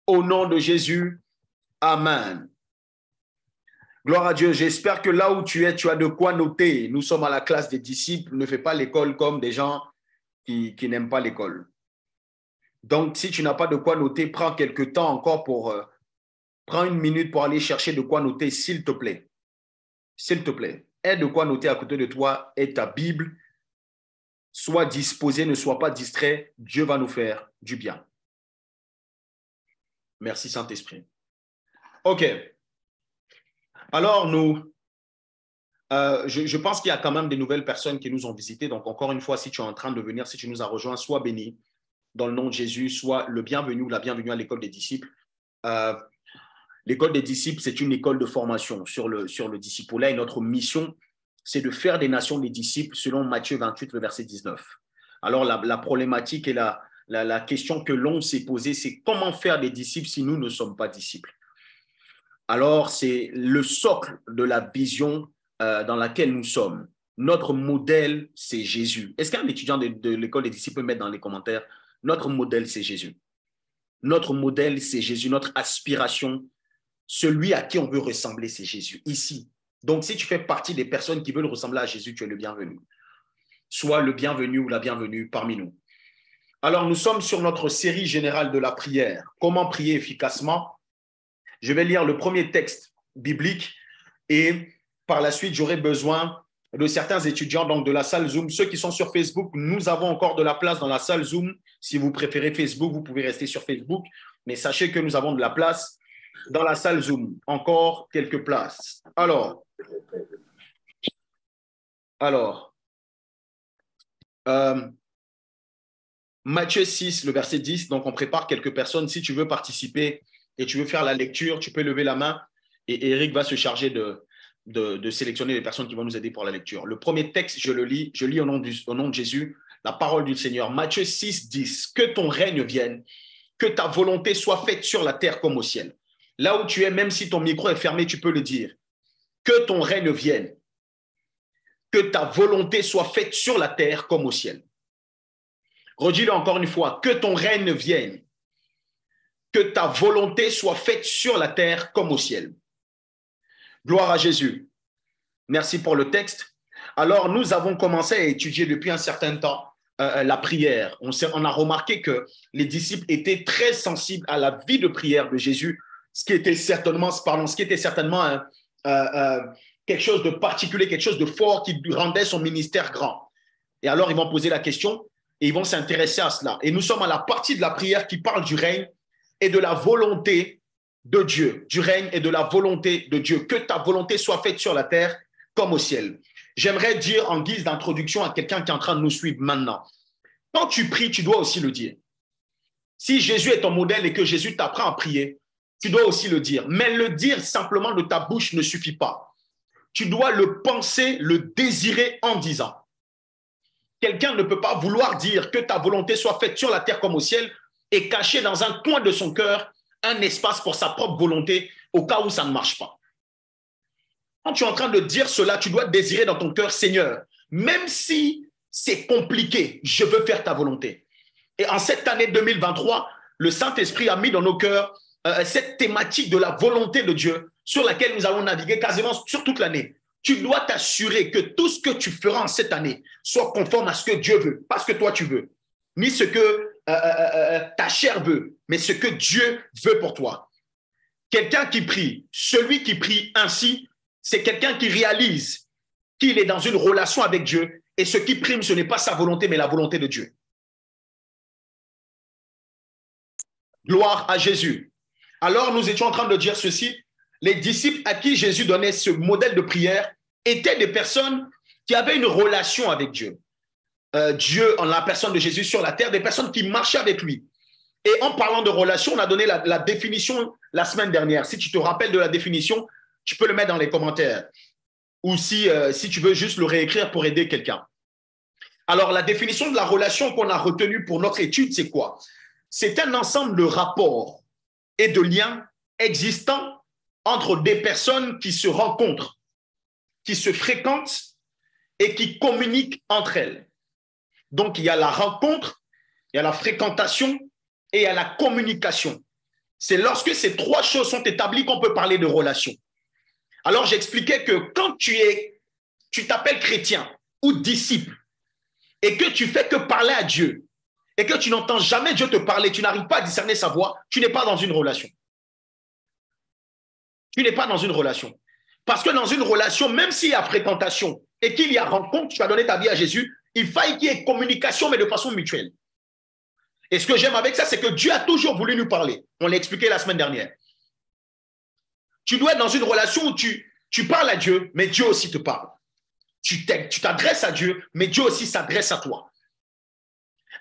Au nom de Jésus, amen. Gloire à Dieu. J'espère que là où tu es, tu as de quoi noter. Nous sommes à la classe des disciples. Ne fais pas l'école comme des gens qui n'aiment pas l'école. Donc, si tu n'as pas de quoi noter, prends quelques temps encore prends une minute pour aller chercher de quoi noter, s'il te plaît. S'il te plaît. Aie de quoi noter à côté de toi. Aie ta Bible. Sois disposé, ne sois pas distrait. Dieu va nous faire du bien. Merci Saint-Esprit. OK. Alors, je pense qu'il y a quand même des nouvelles personnes qui nous ont visités. Donc, encore une fois, si tu es en train de venir, si tu nous as rejoints, sois béni dans le nom de Jésus, sois le bienvenu ou la bienvenue à l'école des disciples. L'école des disciples, c'est une école de formation sur le discipulat et notre mission, c'est de faire des nations des disciples selon Matthieu 28, le verset 19. Alors, la problématique et la question que l'on s'est posée, c'est comment faire des disciples si nous ne sommes pas disciples? Alors, c'est le socle de la vision dans laquelle nous sommes. Notre modèle, c'est Jésus. Est-ce qu'un étudiant de l'école des disciples peut mettre dans les commentaires, notre modèle, c'est Jésus. Notre modèle, c'est Jésus. Notre aspiration, celui à qui on veut ressembler, c'est Jésus, ici. Donc, si tu fais partie des personnes qui veulent ressembler à Jésus, tu es le bienvenu. Sois le bienvenu ou la bienvenue parmi nous. Alors, nous sommes sur notre série générale de la prière. Comment prier efficacement? Je vais lire le premier texte biblique et par la suite, j'aurai besoin de certains étudiants donc de la salle Zoom. Ceux qui sont sur Facebook, nous avons encore de la place dans la salle Zoom. Si vous préférez Facebook, vous pouvez rester sur Facebook. Mais sachez que nous avons de la place dans la salle Zoom. Encore quelques places. Alors Matthieu 6, le verset 10. Donc, on prépare quelques personnes. Si tu veux participer et tu veux faire la lecture, tu peux lever la main et Eric va se charger de sélectionner les personnes qui vont nous aider pour la lecture. Le premier texte, je lis au nom de Jésus, la parole du Seigneur. Matthieu 6, 10. Que ton règne vienne, que ta volonté soit faite sur la terre comme au ciel. Là où tu es, même si ton micro est fermé, tu peux le dire. Que ton règne vienne, que ta volonté soit faite sur la terre comme au ciel. Redis-le encore une fois. Que ton règne vienne, que ta volonté soit faite sur la terre comme au ciel. Gloire à Jésus. Merci pour le texte. Alors, nous avons commencé à étudier depuis un certain temps la prière. On a remarqué que les disciples étaient très sensibles à la vie de prière de Jésus, ce qui était certainement quelque chose de particulier, quelque chose de fort qui rendait son ministère grand. Et alors, ils vont poser la question et ils vont s'intéresser à cela. Et nous sommes à la partie de la prière qui parle du règne et de la volonté de Dieu, du règne et de la volonté de Dieu. Que ta volonté soit faite sur la terre comme au ciel. J'aimerais dire en guise d'introduction à quelqu'un qui est en train de nous suivre maintenant. Quand tu pries, tu dois aussi le dire. Si Jésus est ton modèle et que Jésus t'apprend à prier, tu dois aussi le dire. Mais le dire simplement de ta bouche ne suffit pas. Tu dois le penser, le désirer en disant. Quelqu'un ne peut pas vouloir dire que ta volonté soit faite sur la terre comme au ciel et cacher dans un coin de son cœur un espace pour sa propre volonté au cas où ça ne marche pas. Quand tu es en train de dire cela, tu dois désirer dans ton cœur, Seigneur, même si c'est compliqué, je veux faire ta volonté. Et en cette année 2023, le Saint-Esprit a mis dans nos cœurs cette thématique de la volonté de Dieu sur laquelle nous allons naviguer quasiment sur toute l'année. tu dois t'assurer que tout ce que tu feras en cette année soit conforme à ce que Dieu veut, pas ce que toi tu veux, ni ce que ta chair veut, mais ce que Dieu veut pour toi. Quelqu'un qui prie, celui qui prie ainsi, c'est quelqu'un qui réalise qu'il est dans une relation avec Dieu et ce qui prime, ce n'est pas sa volonté, mais la volonté de Dieu. Gloire à Jésus. Alors, nous étions en train de dire ceci. Les disciples à qui Jésus donnait ce modèle de prière étaient des personnes qui avaient une relation avec Dieu. Dieu, en la personne de Jésus sur la terre, des personnes qui marchaient avec lui. Et en parlant de relation, on a donné la définition la semaine dernière. Si tu te rappelles de la définition, tu peux le mettre dans les commentaires. Ou si tu veux juste le réécrire pour aider quelqu'un. Alors, la définition de la relation qu'on a retenue pour notre étude, c'est quoi? C'est un ensemble de rapports et de liens existants entre des personnes qui se rencontrent, qui se fréquentent et qui communiquent entre elles. Donc, il y a la rencontre, il y a la fréquentation et il y a la communication. C'est lorsque ces trois choses sont établies qu'on peut parler de relation. Alors, j'expliquais que quand tu t'appelles chrétien ou disciple et que tu fais que parler à Dieu et que tu n'entends jamais Dieu te parler, tu n'arrives pas à discerner sa voix, tu n'es pas dans une relation. Tu n'es pas dans une relation. Parce que dans une relation, même s'il y a fréquentation et qu'il y a rencontre, tu as donné ta vie à Jésus, il faille qu'il y ait communication, mais de façon mutuelle. Et ce que j'aime avec ça, c'est que Dieu a toujours voulu nous parler. On l'a expliqué la semaine dernière. Tu dois être dans une relation où tu parles à Dieu, mais Dieu aussi te parle. Tu t'adresses à Dieu, mais Dieu aussi s'adresse à toi.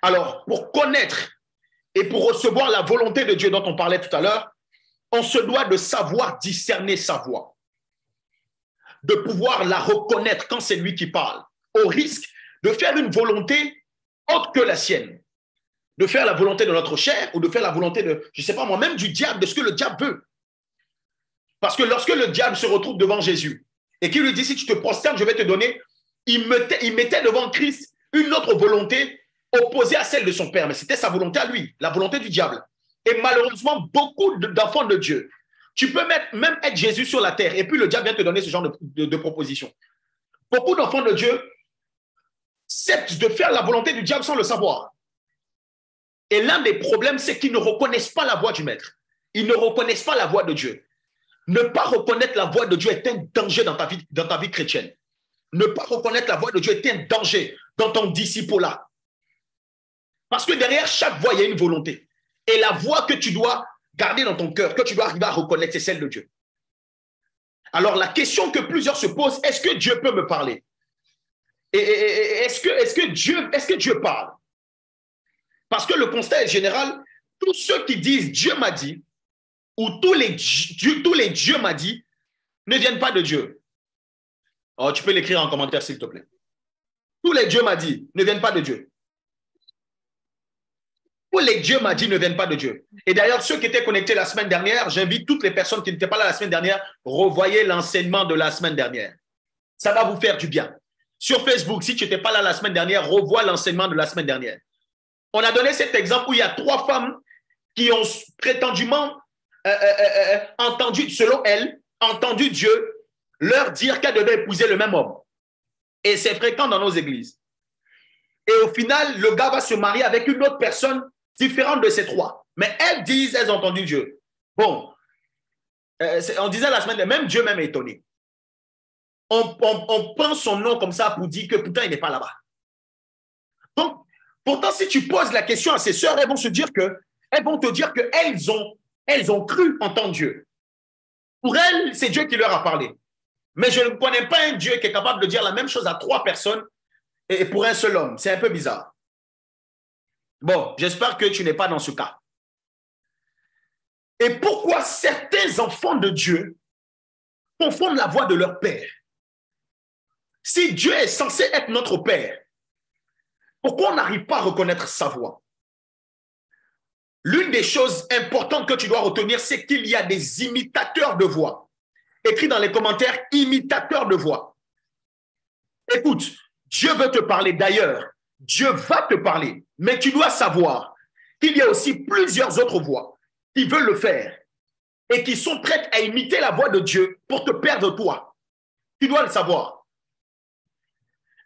Alors, pour connaître et pour recevoir la volonté de Dieu dont on parlait tout à l'heure, on se doit de savoir discerner sa voix, de pouvoir la reconnaître quand c'est lui qui parle, au risque de faire une volonté autre que la sienne, de faire la volonté de notre chair ou de faire la volonté de, je ne sais pas moi, même du diable, de ce que le diable veut. Parce que lorsque le diable se retrouve devant Jésus et qu'il lui dit, si tu te prosternes, je vais te donner, il mettait devant Christ une autre volonté opposée à celle de son père, mais c'était sa volonté à lui, la volonté du diable. Et malheureusement, beaucoup d'enfants de Dieu, tu peux même être Jésus sur la terre et puis le diable vient te donner ce genre de proposition. Beaucoup d'enfants de Dieu acceptent de faire la volonté du diable sans le savoir. Et l'un des problèmes, c'est qu'ils ne reconnaissent pas la voix du maître. Ils ne reconnaissent pas la voix de Dieu. Ne pas reconnaître la voix de Dieu est un danger dans ta vie chrétienne. Ne pas reconnaître la voix de Dieu est un danger dans ton disciple-là. Parce que derrière chaque voix, il y a une volonté. Et la voix que tu dois garder dans ton cœur, que tu dois arriver à reconnaître, c'est celle de Dieu. Alors la question que plusieurs se posent, est-ce que Dieu peut me parler? Et est-ce que Dieu parle? Parce que le constat est général, tous ceux qui disent Dieu m'a dit, ou tous les dieux m'a dit, ne viennent pas de Dieu. Oh, tu peux l'écrire en commentaire, s'il te plaît. Tous les dieux m'a dit, ne viennent pas de Dieu. Tous les dieux m'a dit, ne viennent pas de Dieu. Et d'ailleurs, ceux qui étaient connectés la semaine dernière, j'invite toutes les personnes qui n'étaient pas là la semaine dernière, revoyez l'enseignement de la semaine dernière. Ça va vous faire du bien. Sur Facebook, si tu n'étais pas là la semaine dernière, revois l'enseignement de la semaine dernière. On a donné cet exemple où il y a 3 femmes qui ont prétendument entendu, selon elles, entendu Dieu leur dire qu'elles devaient épouser le même homme. Et c'est fréquent dans nos églises. Et au final, le gars va se marier avec une autre personne différente de ces 3. Mais elles disent, elles ont entendu Dieu. Bon, on disait la semaine dernière, même Dieu même est étonné. On prend son nom comme ça pour dire que pourtant il n'est pas là-bas. Donc, pourtant, si tu poses la question à ces sœurs, elles vont te dire qu'elles ont cru entendre Dieu. Pour elles, c'est Dieu qui leur a parlé. Mais je ne connais pas un Dieu qui est capable de dire la même chose à 3 personnes et pour un seul homme. C'est un peu bizarre. Bon, j'espère que tu n'es pas dans ce cas. Et pourquoi certains enfants de Dieu confondent la voix de leur père? Si Dieu est censé être notre père, pourquoi on n'arrive pas à reconnaître sa voix? L'une des choses importantes que tu dois retenir, c'est qu'il y a des imitateurs de voix. Écris dans les commentaires, imitateurs de voix. Écoute, Dieu veut te parler. D'ailleurs, Dieu va te parler. Mais tu dois savoir qu'il y a aussi plusieurs autres voix qui veulent le faire et qui sont prêtes à imiter la voix de Dieu pour te perdre toi. Tu dois le savoir.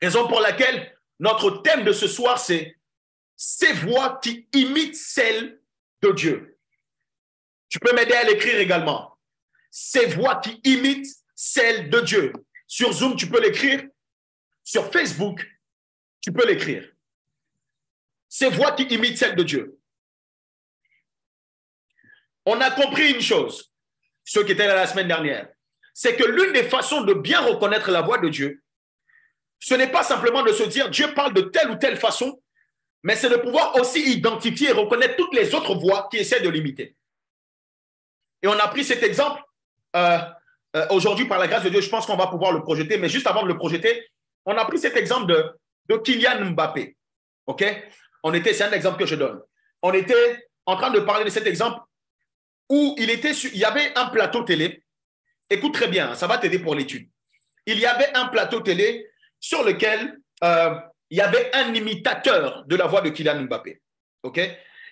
Raison pour laquelle notre thème de ce soir, c'est ces voix qui imitent celles de Dieu. Tu peux m'aider à l'écrire également. Ces voix qui imitent celles de Dieu. Sur Zoom, tu peux l'écrire. Sur Facebook, tu peux l'écrire. Ces voix qui imitent celles de Dieu. On a compris une chose, ceux qui étaient là la semaine dernière, c'est que l'une des façons de bien reconnaître la voix de Dieu, ce n'est pas simplement de se dire Dieu parle de telle ou telle façon, mais c'est de pouvoir aussi identifier et reconnaître toutes les autres voix qui essaient de l'imiter. Et on a pris cet exemple aujourd'hui par la grâce de Dieu. Je pense qu'on va pouvoir le projeter, mais juste avant de le projeter, on a pris cet exemple de Kylian Mbappé. OK? C'est un exemple que je donne. On était en train de parler de cet exemple où il y avait un plateau télé. Écoute très bien, ça va t'aider pour l'étude. Il y avait un plateau télé sur lequel il y avait un imitateur de la voix de Kylian Mbappé. OK?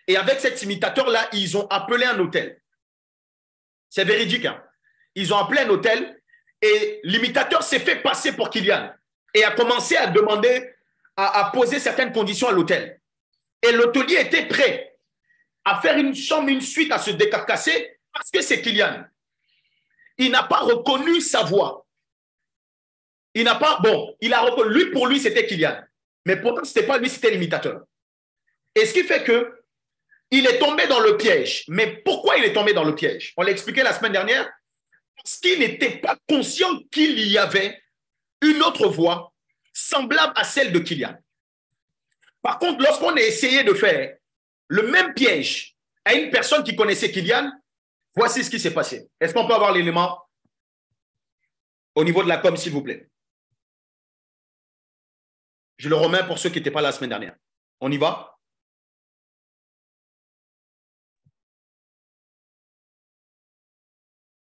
Et avec cet imitateur-là, ils ont appelé un hôtel. C'est véridique. Hein? Ils ont appelé un hôtel et l'imitateur s'est fait passer pour Kylian et a commencé à demander, à poser certaines conditions à l'hôtel. Et l'hôtelier était prêt à faire une chambre, une suite, à se décarcasser parce que c'est Kylian. Il n'a pas reconnu sa voix. Il n'a pas, bon, il a reconnu, lui, pour lui, c'était Kylian. Mais pourtant, ce n'était pas lui, c'était l'imitateur. Et ce qui fait que il est tombé dans le piège. Mais pourquoi il est tombé dans le piège? On l'a expliqué la semaine dernière. Parce qu'il n'était pas conscient qu'il y avait une autre voix semblable à celle de Kylian. Par contre, lorsqu'on a essayé de faire le même piège à une personne qui connaissait Kylian, voici ce qui s'est passé. Est-ce qu'on peut avoir l'élément au niveau de la com, s'il vous plaît? Je le remets pour ceux qui n'étaient pas là la semaine dernière. On y va?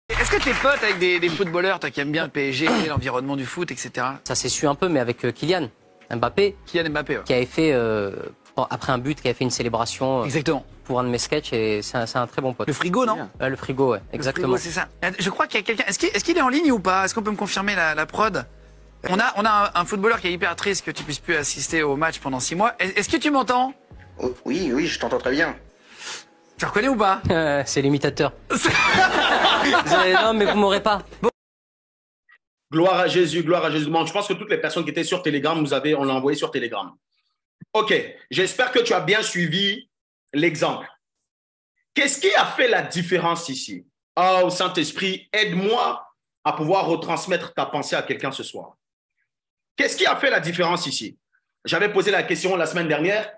Est-ce que tu es pote avec des footballeurs, toi qui aimes bien le PSG, l'environnement du foot, etc. Ça s'est su un peu, mais avec Kylian Mbappé. Kylian Mbappé, ouais. Qui avait fait, après un but, qui avait fait une célébration Exactement. Pour un de mes sketchs, et c'est un très bon pote. Le frigo, non? Le frigo, ouais, exactement. Le frigo, c'est ça. Je crois qu'il y a quelqu'un. Est-ce qu'il est en ligne ou pas? Est-ce qu'on peut me confirmer la prod? On a un footballeur qui est hyper triste que tu puisses plus assister au match pendant 6 mois. Est-ce que tu m'entends? Oh, oui, je t'entends très bien. Tu reconnais ou pas? C'est l'imitateur. Non, mais vous m'aurez pas. Bon. Gloire à Jésus, gloire à Jésus. Bon, je pense que toutes les personnes qui étaient sur Telegram, on l'a envoyé sur Telegram. OK, j'espère que tu as bien suivi l'exemple. Qu'est-ce qui a fait la différence ici? Oh, Saint-Esprit, aide-moi à pouvoir retransmettre ta pensée à quelqu'un ce soir. Qu'est-ce qui a fait la différence ici? J'avais posé la question la semaine dernière.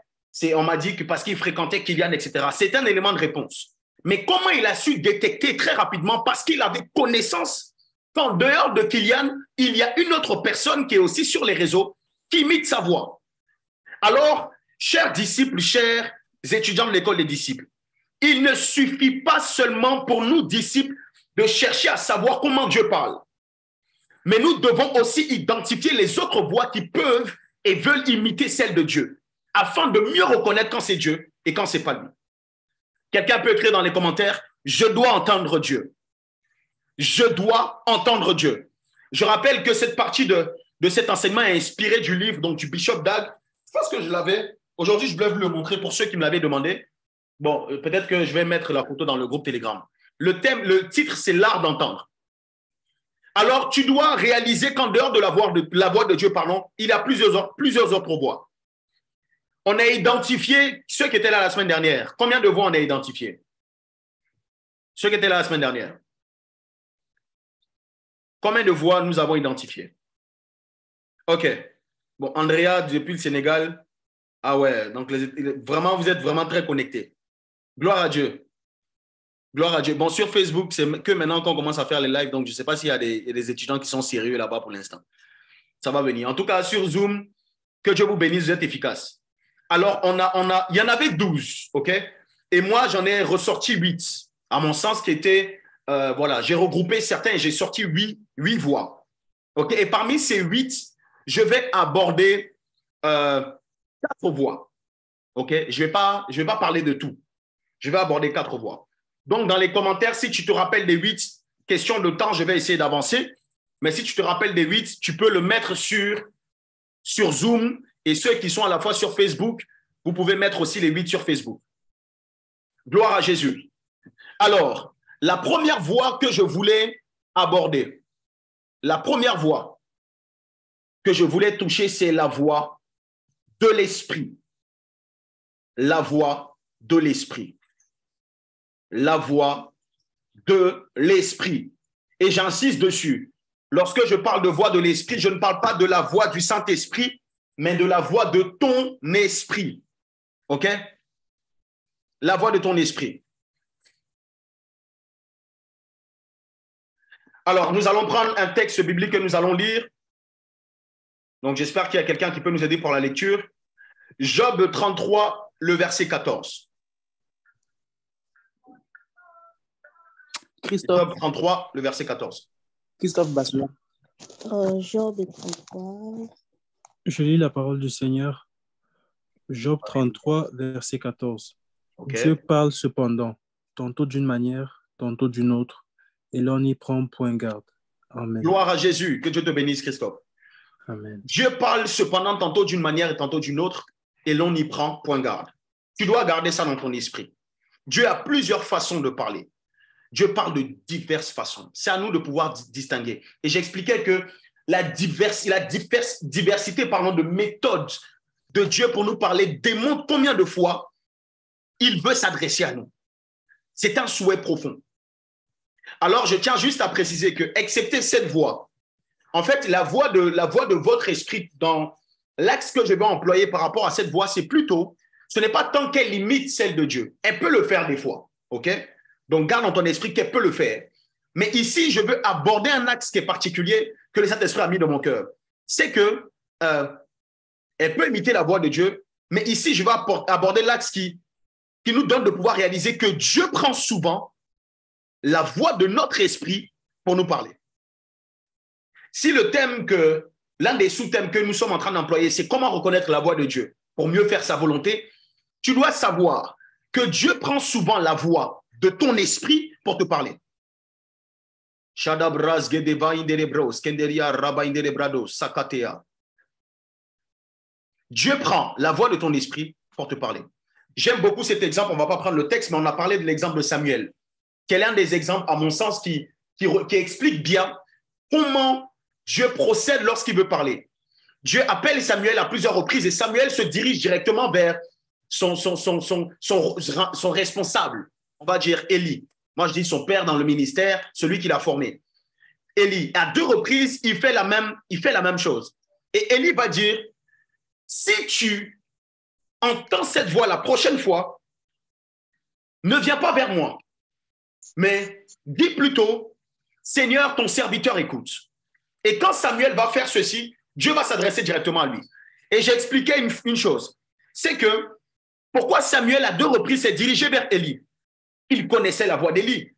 On m'a dit que parce qu'il fréquentait Kylian, etc. C'est un élément de réponse. Mais comment il a su détecter très rapidement? Parce qu'il avait connaissance qu'en dehors de Kylian, il y a une autre personne qui est aussi sur les réseaux qui imite sa voix. Alors, chers disciples, chers étudiants de l'école des disciples, il ne suffit pas seulement pour nous, disciples, de chercher à savoir comment Dieu parle. Mais nous devons aussi identifier les autres voix qui peuvent et veulent imiter celle de Dieu, afin de mieux reconnaître quand c'est Dieu et quand ce n'est pas lui. Quelqu'un peut écrire dans les commentaires, « Je dois entendre Dieu. Je dois entendre Dieu. » Je rappelle que cette partie de cet enseignement est inspirée du livre donc, du Bishop Dag. Je pense que je l'avais. Aujourd'hui, je voulais vous le montrer pour ceux qui me l'avaient demandé. Bon, peut-être que je vais mettre la photo dans le groupe Telegram. Le titre, c'est « L'art d'entendre ». Alors, tu dois réaliser qu'en dehors de la voix de Dieu, il y a plusieurs autres voix. On a identifié ceux qui étaient là la semaine dernière. Combien de voix on a identifié? Ceux qui étaient là la semaine dernière. Combien de voix nous avons identifiées? OK. Bon, Andrea, depuis le Sénégal. Ah ouais, donc vraiment, vous êtes vraiment très connectés. Gloire à Dieu. Gloire à Dieu. Bon, sur Facebook, c'est que maintenant qu'on commence à faire les lives, donc je ne sais pas s'il y a des étudiants qui sont sérieux là-bas pour l'instant. Ça va venir. En tout cas, sur Zoom, que Dieu vous bénisse, vous êtes efficaces. Alors, il y en avait 12, OK? Et moi, j'en ai ressorti 8, à mon sens, qui étaient, voilà, j'ai regroupé certains et j'ai sorti 8 voix. OK? Et parmi ces 8, je vais aborder 4 voix. OK? Je vais pas parler de tout. Je vais aborder 4 voix. Donc, dans les commentaires, si tu te rappelles des 8 questions de temps, je vais essayer d'avancer. Mais si tu te rappelles des 8, tu peux le mettre sur Zoom. Et ceux qui sont à la fois sur Facebook, vous pouvez mettre aussi les 8 sur Facebook. Gloire à Jésus. Alors, la première voie que je voulais aborder, la première voie que je voulais toucher, c'est la voie de l'esprit. La voie de l'esprit. La voie de l'esprit. Et j'insiste dessus. Lorsque je parle de voie de l'esprit, je ne parle pas de la voie du Saint-Esprit, mais de la voie de ton esprit. OK? La voie de ton esprit. Alors, nous allons prendre un texte biblique que nous allons lire. Donc, j'espère qu'il y a quelqu'un qui peut nous aider pour la lecture. Job 33, le verset 14. Job 33, le verset 14. Christophe Basselin. Job 33. Je lis la parole du Seigneur. Job 33, verset 14. Okay. Dieu parle cependant, tantôt d'une manière, tantôt d'une autre, et l'on n'y prend point garde. Amen. Gloire à Jésus. Que Dieu te bénisse, Christophe. Amen. Dieu parle cependant tantôt d'une manière et tantôt d'une autre, et l'on n'y prend point garde. Tu dois garder ça dans ton esprit. Dieu a plusieurs façons de parler. Dieu parle de diverses façons. C'est à nous de pouvoir distinguer. Et j'expliquais que la diversité de méthodes de Dieu pour nous parler démontre combien de fois il veut s'adresser à nous. C'est un souhait profond. Alors, je tiens juste à préciser que, excepté cette voie, en fait, la voie de votre esprit dans l'axe que je vais employer par rapport à cette voie, c'est plutôt, ce n'est pas tant qu'elle limite celle de Dieu. Elle peut le faire des fois, ok? Donc, garde dans ton esprit qu'elle peut le faire. Mais ici, je veux aborder un axe qui est particulier que le Saint-Esprit a mis dans mon cœur. C'est que elle peut imiter la voix de Dieu, mais ici, je vais aborder l'axe qui nous donne de pouvoir réaliser que Dieu prend souvent la voix de notre esprit pour nous parler. Si le thème l'un des sous-thèmes que nous sommes en train d'employer, c'est comment reconnaître la voix de Dieu pour mieux faire sa volonté, tu dois savoir que Dieu prend souvent la voix de ton esprit pour te parler. Dieu prend la voix de ton esprit pour te parler. J'aime beaucoup cet exemple, on ne va pas prendre le texte, mais on a parlé de l'exemple de Samuel, qui est l'un des exemples, à mon sens, qui explique bien comment Dieu procède lorsqu'il veut parler. Dieu appelle Samuel à plusieurs reprises et Samuel se dirige directement vers son responsable, on va dire Élie. Moi, je dis son père dans le ministère, celui qui l'a formé. Élie, à 2 reprises, il fait la même chose. Et Élie va dire, si tu entends cette voix la prochaine fois, ne viens pas vers moi, mais dis plutôt, Seigneur, ton serviteur écoute. Et quand Samuel va faire ceci, Dieu va s'adresser directement à lui. Et j'ai expliqué une chose, c'est que pourquoi Samuel à 2 reprises s'est dirigé vers Élie? Il connaissait la voix d'Élie.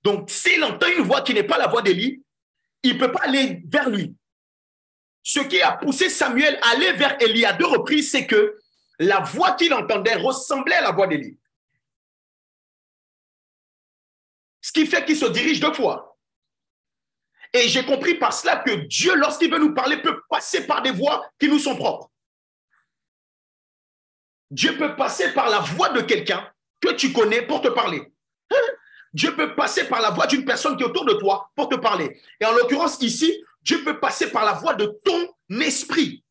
Donc, s'il entend une voix qui n'est pas la voix d'Élie, il ne peut pas aller vers lui. Ce qui a poussé Samuel à aller vers Élie à 2 reprises, c'est que la voix qu'il entendait ressemblait à la voix d'Élie. Ce qui fait qu'il se dirige 2 fois. Et j'ai compris par cela que Dieu, lorsqu'il veut nous parler, peut passer par des voix qui nous sont propres. Dieu peut passer par la voix de quelqu'un que tu connais pour te parler. Dieu peut passer par la voix d'une personne qui est autour de toi pour te parler. Et en l'occurrence ici, Dieu peut passer par la voix de ton esprit.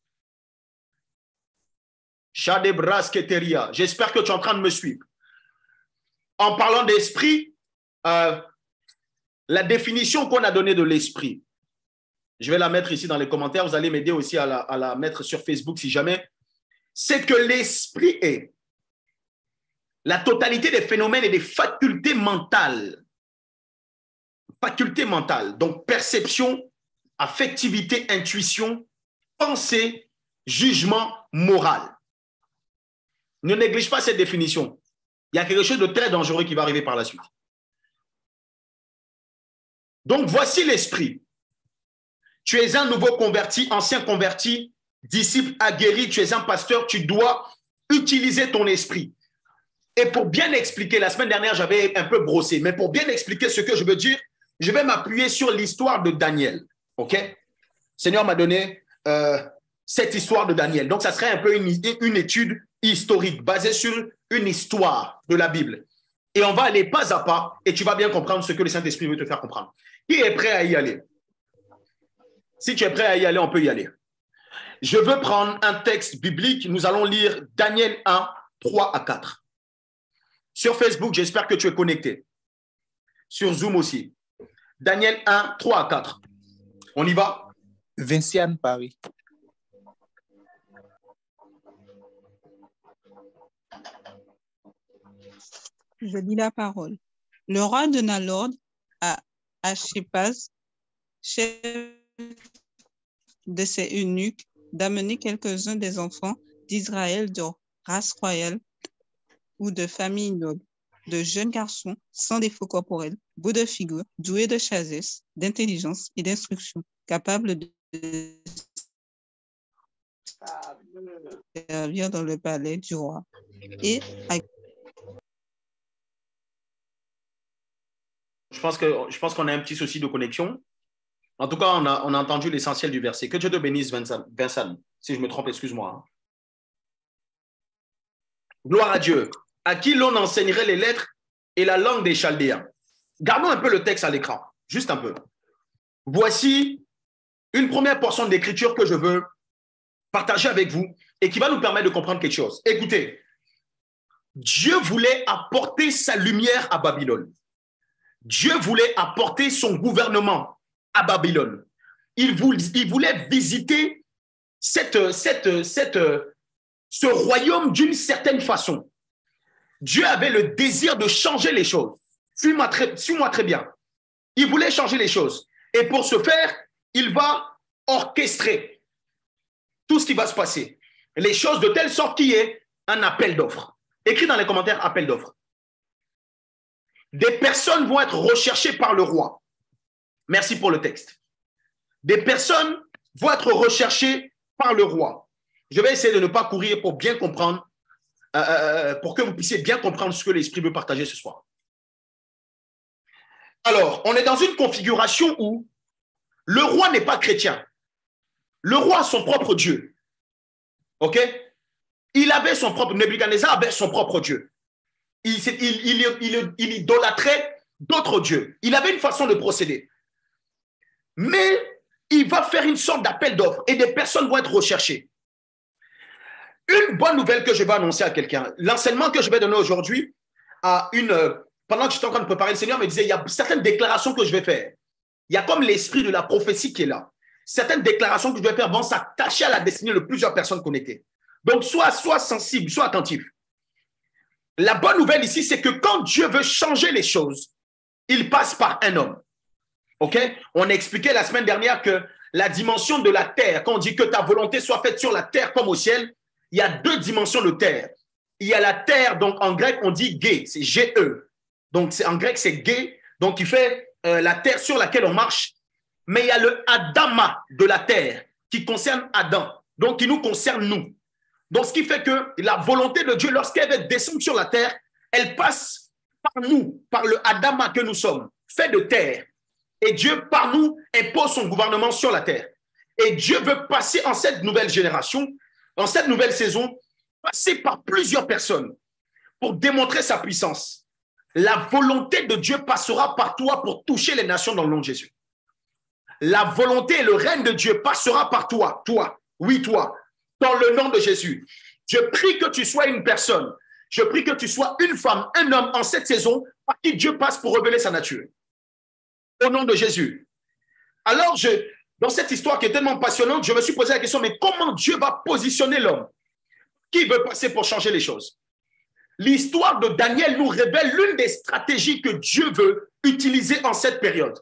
J'espère que tu es en train de me suivre. En parlant d'esprit, la définition qu'on a donnée de l'esprit, je vais la mettre ici dans les commentaires, vous allez m'aider aussi à la mettre sur Facebook si jamais, c'est que l'esprit est la totalité des phénomènes et des facultés mentales. Facultés mentales, donc perception, affectivité, intuition, pensée, jugement, moral. Ne néglige pas cette définition. Il y a quelque chose de très dangereux qui va arriver par la suite. Donc, voici l'esprit. Tu es un nouveau converti, ancien converti, disciple aguerri, tu es un pasteur, tu dois utiliser ton esprit. Et pour bien expliquer, la semaine dernière, j'avais un peu brossé, mais pour bien expliquer ce que je veux dire, je vais m'appuyer sur l'histoire de Daniel. OK? Seigneur m'a donné cette histoire de Daniel. Donc, ça serait un peu une étude historique basée sur une histoire de la Bible. Et on va aller pas à pas et tu vas bien comprendre ce que le Saint-Esprit veut te faire comprendre. Qui est prêt à y aller? Si tu es prêt à y aller, on peut y aller. Je veux prendre un texte biblique. Nous allons lire Daniel 1, 3 à 4. Sur Facebook, j'espère que tu es connecté. Sur Zoom aussi. Daniel 1, 3 à 4. On y va? Vinciane, Paris. Je lis la parole. Le roi donna l'ordre à Ashpenaz, chef de ses eunuques, d'amener quelques-uns des enfants d'Israël de race royale ou de famille noble, de jeunes garçons sans défaut corporel, beaux de figure, doués de sagesse, d'intelligence et d'instruction, capables de servir dans le palais du roi. Et Je pense qu'on a un petit souci de connexion. En tout cas, on a entendu l'essentiel du verset. Que Dieu te bénisse, Vincent. Si je me trompe, excuse-moi. Gloire à Dieu. À qui l'on enseignerait les lettres et la langue des Chaldéens. Gardons un peu le texte à l'écran. Juste un peu. Voici une première portion d'écriture que je veux partager avec vous et qui va nous permettre de comprendre quelque chose. Écoutez, Dieu voulait apporter sa lumière à Babylone. Dieu voulait apporter son gouvernement à Babylone. Il voulait visiter ce royaume d'une certaine façon. Dieu avait le désir de changer les choses. Suis-moi très bien. Il voulait changer les choses. Et pour ce faire, il va orchestrer tout ce qui va se passer. Les choses de telle sorte qu'il y ait un appel d'offres. Écris dans les commentaires appel d'offres. Des personnes vont être recherchées par le roi. Merci pour le texte. Des personnes vont être recherchées par le roi. Je vais essayer de ne pas courir pour bien comprendre, pour que vous puissiez bien comprendre ce que l'Esprit veut partager ce soir. Alors, on est dans une configuration où le roi n'est pas chrétien. Le roi a son propre Dieu. OK? Il avait son propre, Nebuchadnezzar avait son propre Dieu. Il idolâtrait d'autres dieux. Il avait une façon de procéder. Mais il va faire une sorte d'appel d'offres et des personnes vont être recherchées. Une bonne nouvelle que je vais annoncer à quelqu'un, l'enseignement que je vais donner aujourd'hui, pendant que j'étais en train de préparer, le Seigneur me disait, il y a certaines déclarations que je vais faire. Il y a comme l'esprit de la prophétie qui est là. Certaines déclarations que je vais faire vont s'attacher à la destinée de plusieurs personnes connectées. Donc, sois sensible, sois attentif. La bonne nouvelle ici, c'est que quand Dieu veut changer les choses, il passe par un homme. OK? On a expliqué la semaine dernière que la dimension de la terre, quand on dit que ta volonté soit faite sur la terre comme au ciel, il y a deux dimensions de terre. Il y a la terre, donc en grec, on dit gé, c'est G-E. Donc en grec, c'est gé, donc il fait la terre sur laquelle on marche. Mais il y a le Adama de la terre qui concerne Adam, donc qui nous concerne nous. Donc, ce qui fait que la volonté de Dieu, lorsqu'elle va descendre sur la terre, elle passe par nous, par le Adama que nous sommes, fait de terre. Et Dieu, par nous, impose son gouvernement sur la terre. Et Dieu veut passer en cette nouvelle génération, en cette nouvelle saison, passer par plusieurs personnes pour démontrer sa puissance. La volonté de Dieu passera par toi pour toucher les nations dans le nom de Jésus. La volonté et le règne de Dieu passera par toi, oui toi, dans le nom de Jésus. Je prie que tu sois une personne, je prie que tu sois une femme, un homme en cette saison par qui Dieu passe pour révéler sa nature. Au nom de Jésus. Alors, dans cette histoire qui est tellement passionnante, je me suis posé la question, mais comment Dieu va positionner l'homme qui veut passer pour changer les choses? L'histoire de Daniel nous révèle l'une des stratégies que Dieu veut utiliser en cette période.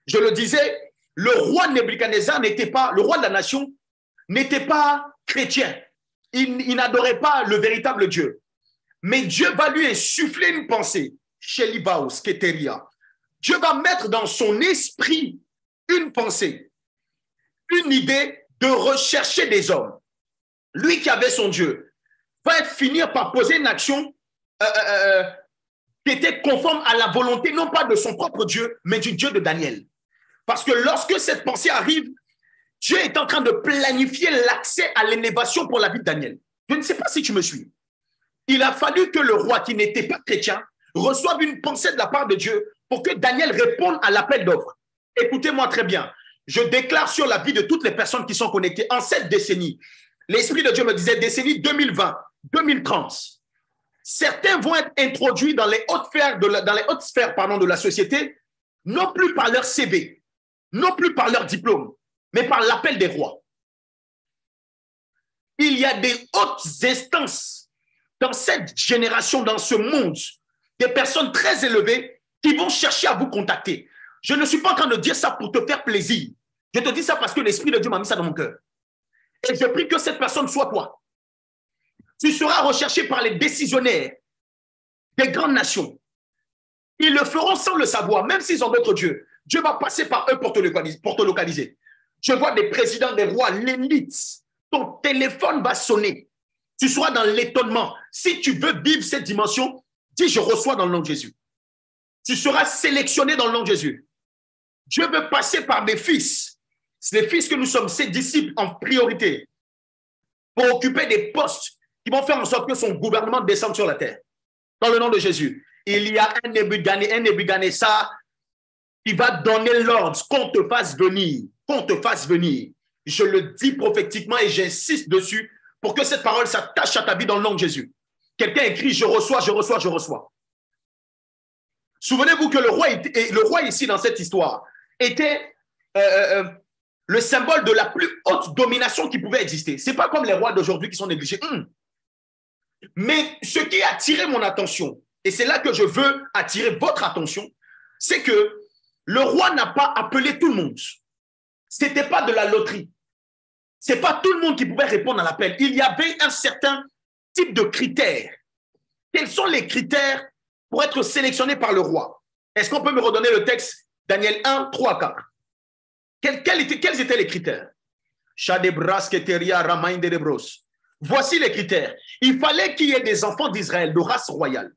Je le disais, le roi Nebuchadnezzar n'était pas, le roi de la nation, n'était pas chrétien. Il n'adorait pas le véritable Dieu. Mais Dieu va lui insuffler une pensée. Shelibaos, Keteria. Dieu va mettre dans son esprit une pensée, une idée de rechercher des hommes. Lui qui avait son Dieu va finir par poser une action qui était conforme à la volonté, non pas de son propre Dieu, mais du Dieu de Daniel. Parce que lorsque cette pensée arrive, Dieu est en train de planifier l'accès à l'élévation pour la vie de Daniel. Je ne sais pas si tu me suis. Il a fallu que le roi qui n'était pas chrétien reçoive une pensée de la part de Dieu pour que Daniel réponde à l'appel d'offres. Écoutez-moi très bien. Je déclare sur la vie de toutes les personnes qui sont connectées en cette décennie. L'Esprit de Dieu me disait décennie 2020, 2030. Certains vont être introduits dans les hautes sphères de la société, non plus par leur CV, non plus par leur diplôme, mais par l'appel des rois. Il y a des hautes instances dans cette génération, dans ce monde, des personnes très élevées qui vont chercher à vous contacter. Je ne suis pas en train de dire ça pour te faire plaisir. Je te dis ça parce que l'Esprit de Dieu m'a mis ça dans mon cœur. Et je prie que cette personne soit toi. Tu seras recherché par les décisionnaires des grandes nations. Ils le feront sans le savoir, même s'ils ont d'autres dieux. Dieu va passer par eux pour te localiser. Je vois des présidents, des rois, l'élite. Ton téléphone va sonner. Tu seras dans l'étonnement. Si tu veux vivre cette dimension, dis je reçois dans le nom de Jésus. Tu seras sélectionné dans le nom de Jésus. Dieu veut passer par des fils. C'est les fils que nous sommes, ses disciples en priorité, pour occuper des postes qui vont faire en sorte que son gouvernement descende sur la terre. Dans le nom de Jésus. Il y a un Nebuchadnezzar qui va donner l'ordre qu'on te fasse venir. Qu'on te fasse venir. Je le dis prophétiquement et j'insiste dessus pour que cette parole s'attache à ta vie dans le nom de Jésus. Quelqu'un écrit, je reçois, je reçois, je reçois. Souvenez-vous que le roi ici dans cette histoire était le symbole de la plus haute domination qui pouvait exister. Ce n'est pas comme les rois d'aujourd'hui qui sont négligés. Mais ce qui a attiré mon attention, et c'est là que je veux attirer votre attention, c'est que le roi n'a pas appelé tout le monde. Ce n'était pas de la loterie. Ce n'est pas tout le monde qui pouvait répondre à l'appel. Il y avait un certain type de critères. Quels sont les critères pour être sélectionné par le roi? Est-ce qu'on peut me redonner le texte Daniel 1, 3, 4? Quels étaient les critères? Voici les critères. Il fallait qu'il y ait des enfants d'Israël de race royale.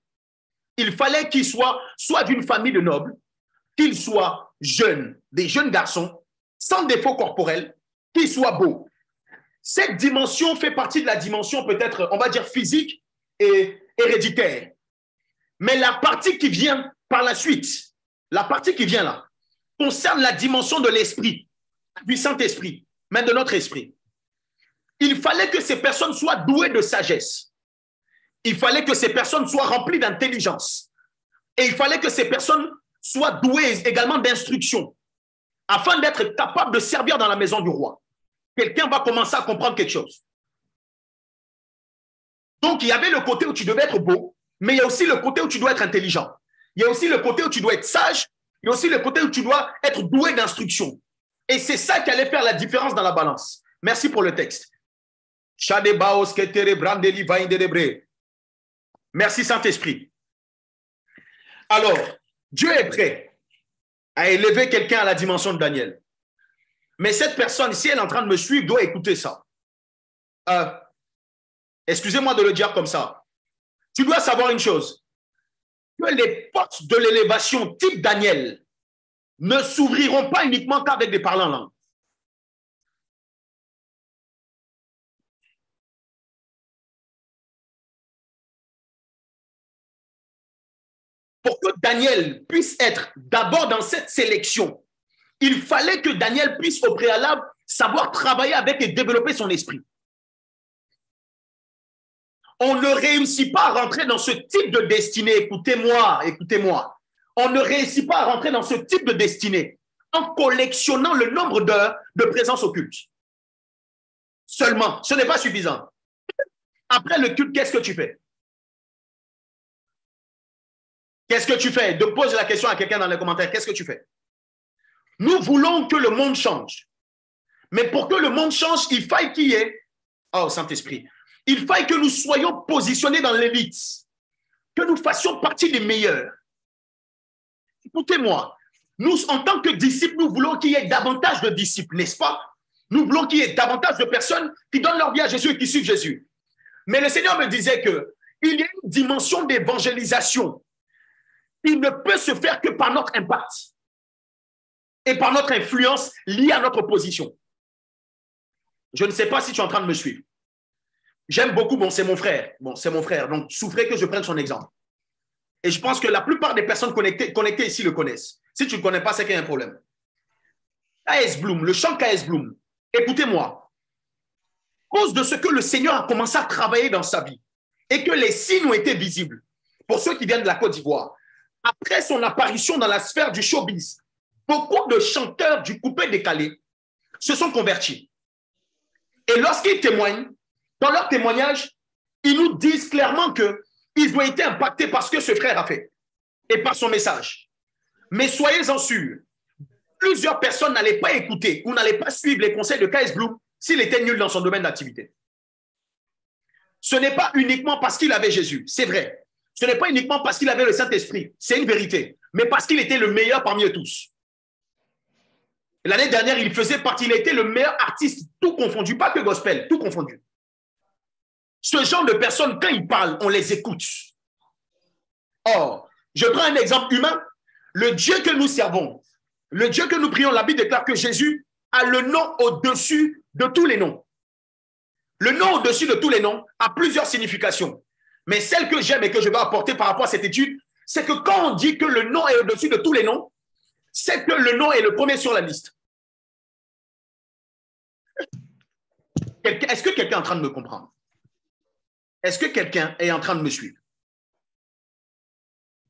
Il fallait qu'ils soient soit d'une famille de nobles, qu'ils soient jeunes, des jeunes garçons, sans défaut corporel, qu'ils soient beaux. Cette dimension fait partie de la dimension peut-être, on va dire, physique et héréditaire. Mais la partie qui vient par la suite, la partie qui vient là, concerne la dimension de l'esprit, du Saint-Esprit, mais de notre esprit. Il fallait que ces personnes soient douées de sagesse. Il fallait que ces personnes soient remplies d'intelligence. Et il fallait que ces personnes soient douées également d'instruction, afin d'être capables de servir dans la maison du roi. Quelqu'un va commencer à comprendre quelque chose. Donc, il y avait le côté où tu devais être beau, mais il y a aussi le côté où tu dois être intelligent. Il y a aussi le côté où tu dois être sage. Il y a aussi le côté où tu dois être doué d'instruction. Et c'est ça qui allait faire la différence dans la balance. Merci pour le texte. Merci Saint-Esprit. Alors, Dieu est prêt à élever quelqu'un à la dimension de Daniel. Mais cette personne, si elle est en train de me suivre, doit écouter ça. Excusez-moi de le dire comme ça. Tu dois savoir une chose. Que les portes de l'élévation type Daniel ne s'ouvriront pas uniquement qu'avec des parlants en langue. Pour que Daniel puisse être d'abord dans cette sélection, il fallait que Daniel puisse au préalable savoir travailler avec et développer son esprit. On ne réussit pas à rentrer dans ce type de destinée. Écoutez-moi, écoutez-moi. On ne réussit pas à rentrer dans ce type de destinée en collectionnant le nombre d'heures de présence au culte. Seulement, ce n'est pas suffisant. Après le culte, qu'est-ce que tu fais? Qu'est-ce que tu fais? De poser la question à quelqu'un dans les commentaires. Qu'est-ce que tu fais? Nous voulons que le monde change. Mais pour que le monde change, il faille qu'il y ait, oh Saint-Esprit, il faille que nous soyons positionnés dans l'élite, que nous fassions partie des meilleurs. Écoutez-moi, nous, en tant que disciples, nous voulons qu'il y ait davantage de disciples, n'est-ce pas? Nous voulons qu'il y ait davantage de personnes qui donnent leur vie à Jésus et qui suivent Jésus. Mais le Seigneur me disait qu'il y a une dimension d'évangélisation qui ne peut se faire que par notre impact. et par notre influence liée à notre position. Je ne sais pas si tu es en train de me suivre. J'aime beaucoup, bon, c'est mon frère. Bon, c'est mon frère, donc souffrez que je prenne son exemple. Et je pense que la plupart des personnes connectées ici le connaissent. Si tu ne le connais pas, c'est qu'il y a un problème. K.S. Bloom, le chant K.S. Bloom, écoutez-moi. À cause de ce que le Seigneur a commencé à travailler dans sa vie et que les signes ont été visibles, pour ceux qui viennent de la Côte d'Ivoire, après son apparition dans la sphère du showbiz, beaucoup de chanteurs du coupé-décalé se sont convertis. Et lorsqu'ils témoignent, dans leur témoignage, ils nous disent clairement qu'ils ont été impactés par ce que ce frère a fait et par son message. Mais soyez-en sûrs, plusieurs personnes n'allaient pas écouter ou n'allaient pas suivre les conseils de K.S. Bloom s'il était nul dans son domaine d'activité. Ce n'est pas uniquement parce qu'il avait Jésus, c'est vrai. Ce n'est pas uniquement parce qu'il avait le Saint-Esprit, c'est une vérité, mais parce qu'il était le meilleur parmi eux tous. L'année dernière, il faisait partie, il était le meilleur artiste, tout confondu, pas que gospel, tout confondu. Ce genre de personnes, quand ils parlent, on les écoute. Or, je prends un exemple humain. Le Dieu que nous servons, le Dieu que nous prions, la Bible déclare que Jésus a le nom au-dessus de tous les noms. Le nom au-dessus de tous les noms a plusieurs significations. Mais celle que j'aime et que je vais apporter par rapport à cette étude, c'est que quand on dit que le nom est au-dessus de tous les noms, c'est que le nom est le premier sur la liste. Est-ce que quelqu'un est en train de me comprendre? Est-ce que quelqu'un est en train de me suivre?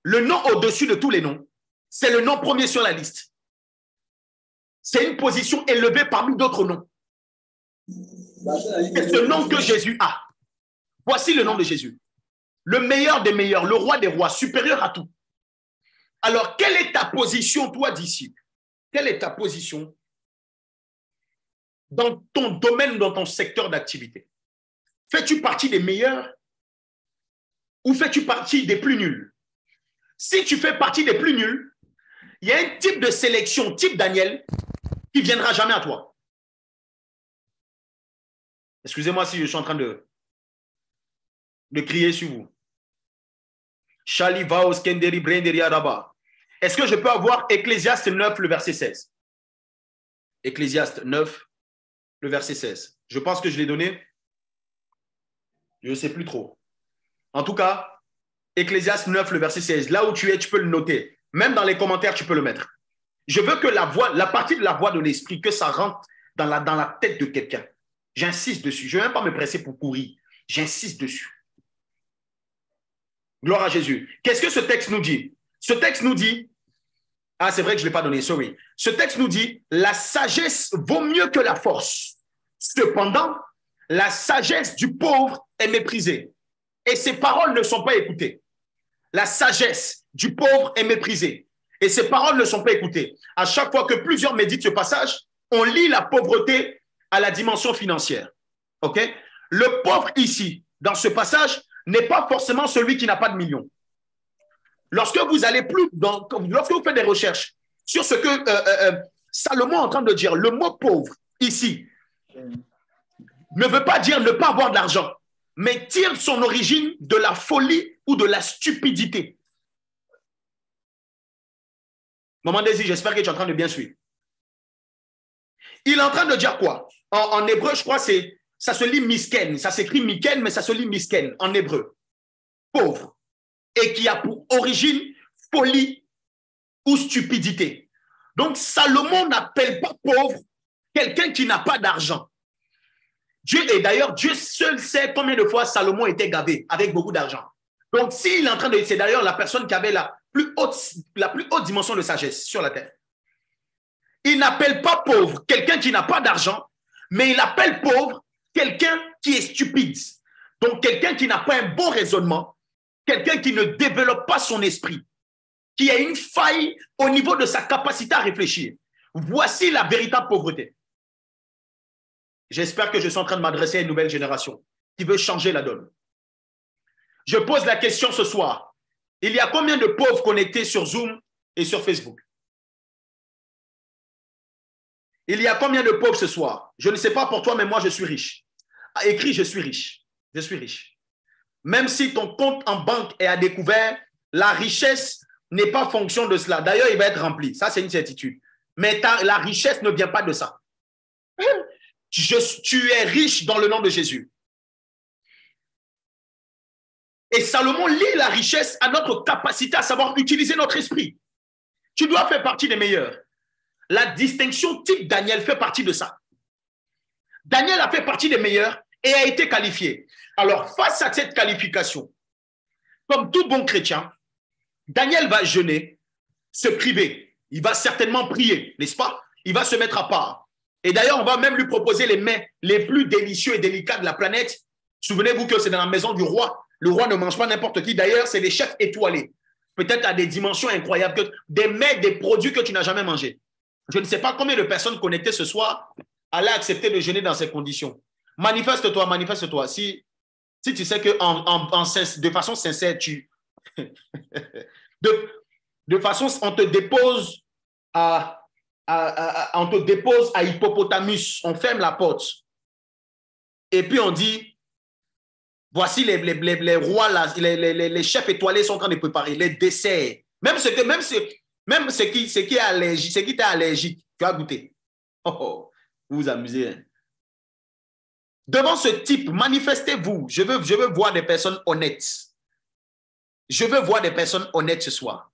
Le nom au-dessus de tous les noms, c'est le nom premier sur la liste. C'est une position élevée parmi d'autres noms. C'est ce nom que Jésus a. Voici le nom de Jésus. Le meilleur des meilleurs, le roi des rois, supérieur à tout. Alors, quelle est ta position, toi, disciple? Quelle est ta position dans ton domaine, dans ton secteur d'activité? Fais-tu partie des meilleurs ou fais-tu partie des plus nuls? Si tu fais partie des plus nuls, il y a un type de sélection, type Daniel, qui ne viendra jamais à toi. Excusez-moi si je suis en train de crier sur vous. Est-ce que je peux avoir Ecclésiaste 9, le verset 16? Ecclésiaste 9, le verset 16. Je pense que je l'ai donné. Je ne sais plus trop. En tout cas, Ecclésiaste 9, le verset 16. Là où tu es, tu peux le noter. Même dans les commentaires, tu peux le mettre. Je veux que la partie de la voix de l'esprit, que ça rentre dans la tête de quelqu'un. J'insiste dessus. Je ne vais même pas me presser pour courir. J'insiste dessus. Gloire à Jésus. Qu'est-ce que ce texte nous dit? Ce texte nous dit, ah c'est vrai que je ne l'ai pas donné, sorry. Ce texte nous dit, la sagesse vaut mieux que la force. Cependant, la sagesse du pauvre est méprisée. Et ses paroles ne sont pas écoutées. La sagesse du pauvre est méprisée. Et ses paroles ne sont pas écoutées. À chaque fois que plusieurs méditent ce passage, on lit la pauvreté à la dimension financière. OK? Le pauvre ici, dans ce passage, n'est pas forcément celui qui n'a pas de millions. Lorsque vous faites des recherches sur ce que Salomon est en train de dire, le mot pauvre ici ne veut pas dire ne pas avoir de l'argent, mais tire son origine de la folie ou de la stupidité. Maman Daisy, j'espère que tu es en train de bien suivre. Il est en train de dire quoi? En hébreu, je crois, ça se lit misken. Ça s'écrit miken, mais ça se lit misken en hébreu. Pauvre. Et qui a pour origine folie ou stupidité. Donc, Salomon n'appelle pas pauvre quelqu'un qui n'a pas d'argent. Et d'ailleurs, Dieu seul sait combien de fois Salomon était gavé avec beaucoup d'argent. Donc, s'il est en train de... C'est d'ailleurs la personne qui avait la plus haute dimension de sagesse sur la terre. Il n'appelle pas pauvre quelqu'un qui n'a pas d'argent, mais il appelle pauvre quelqu'un qui est stupide. Donc, quelqu'un qui n'a pas un bon raisonnement, quelqu'un qui ne développe pas son esprit, qui a une faille au niveau de sa capacité à réfléchir. Voici la véritable pauvreté. J'espère que je suis en train de m'adresser à une nouvelle génération qui veut changer la donne. Je pose la question ce soir. Il y a combien de pauvres connectés sur Zoom et sur Facebook? Il y a combien de pauvres ce soir? Je ne sais pas pour toi, mais moi, je suis riche. Écris, je suis riche. Je suis riche. Même si ton compte en banque est à découvert, la richesse n'est pas fonction de cela. D'ailleurs, il va être rempli. Ça, c'est une certitude. Mais la richesse ne vient pas de ça. Tu es riche dans le nom de Jésus. Et Salomon lie la richesse à notre capacité à savoir utiliser notre esprit. Tu dois faire partie des meilleurs. La distinction type Daniel fait partie de ça. Daniel a fait partie des meilleurs et a été qualifié. Alors, face à cette qualification, comme tout bon chrétien, Daniel va jeûner, se priver. Il va certainement prier, n'est-ce pas? Il va se mettre à part. Et d'ailleurs, on va même lui proposer les mets les plus délicieux et délicats de la planète. Souvenez-vous que c'est dans la maison du roi. Le roi ne mange pas n'importe qui. D'ailleurs, c'est les chefs étoilés. Peut-être à des dimensions incroyables. Des mets, des produits que tu n'as jamais mangés. Je ne sais pas combien de personnes connectées ce soir allaient accepter de jeûner dans ces conditions. Manifeste-toi, manifeste-toi. Si tu sais que de façon sincère, de façon, on te dépose à Hippopotamus, on ferme la porte. Et puis on dit, voici les rois, les chefs étoilés sont en train de préparer les desserts. Même ce qui est allergique, ce qui t'est allergique, tu as goûté. Oh, vous vous amusez. Hein? Devant ce type, manifestez-vous. Je veux voir des personnes honnêtes. Je veux voir des personnes honnêtes ce soir.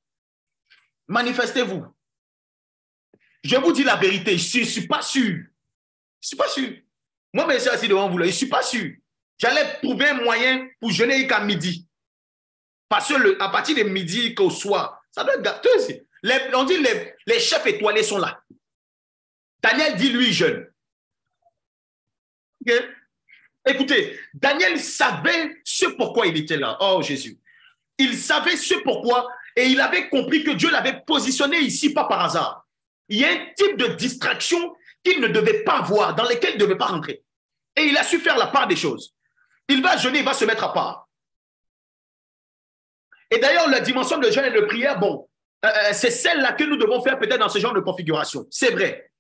Manifestez-vous. Je vous dis la vérité, je ne suis pas sûr. Je ne suis pas sûr. Moi, je suis assis devant vous, là, je ne suis pas sûr. J'allais trouver un moyen pour jeûner jusqu'à midi. Parce que à partir de midi qu'au soir, ça doit être gâteux. On dit les chefs étoilés sont là. Daniel dit, lui, jeûne. Okay? Écoutez, Daniel savait ce pourquoi il était là. Oh, Jésus. Il savait ce pourquoi et il avait compris que Dieu l'avait positionné ici, pas par hasard. Il y a un type de distraction qu'il ne devait pas voir, dans lequel il ne devait pas rentrer. Et il a su faire la part des choses. Il va jeûner, il va se mettre à part. Et d'ailleurs, la dimension de jeûne et de prière, bon, c'est celle-là que nous devons faire peut-être dans ce genre de configuration. C'est vrai.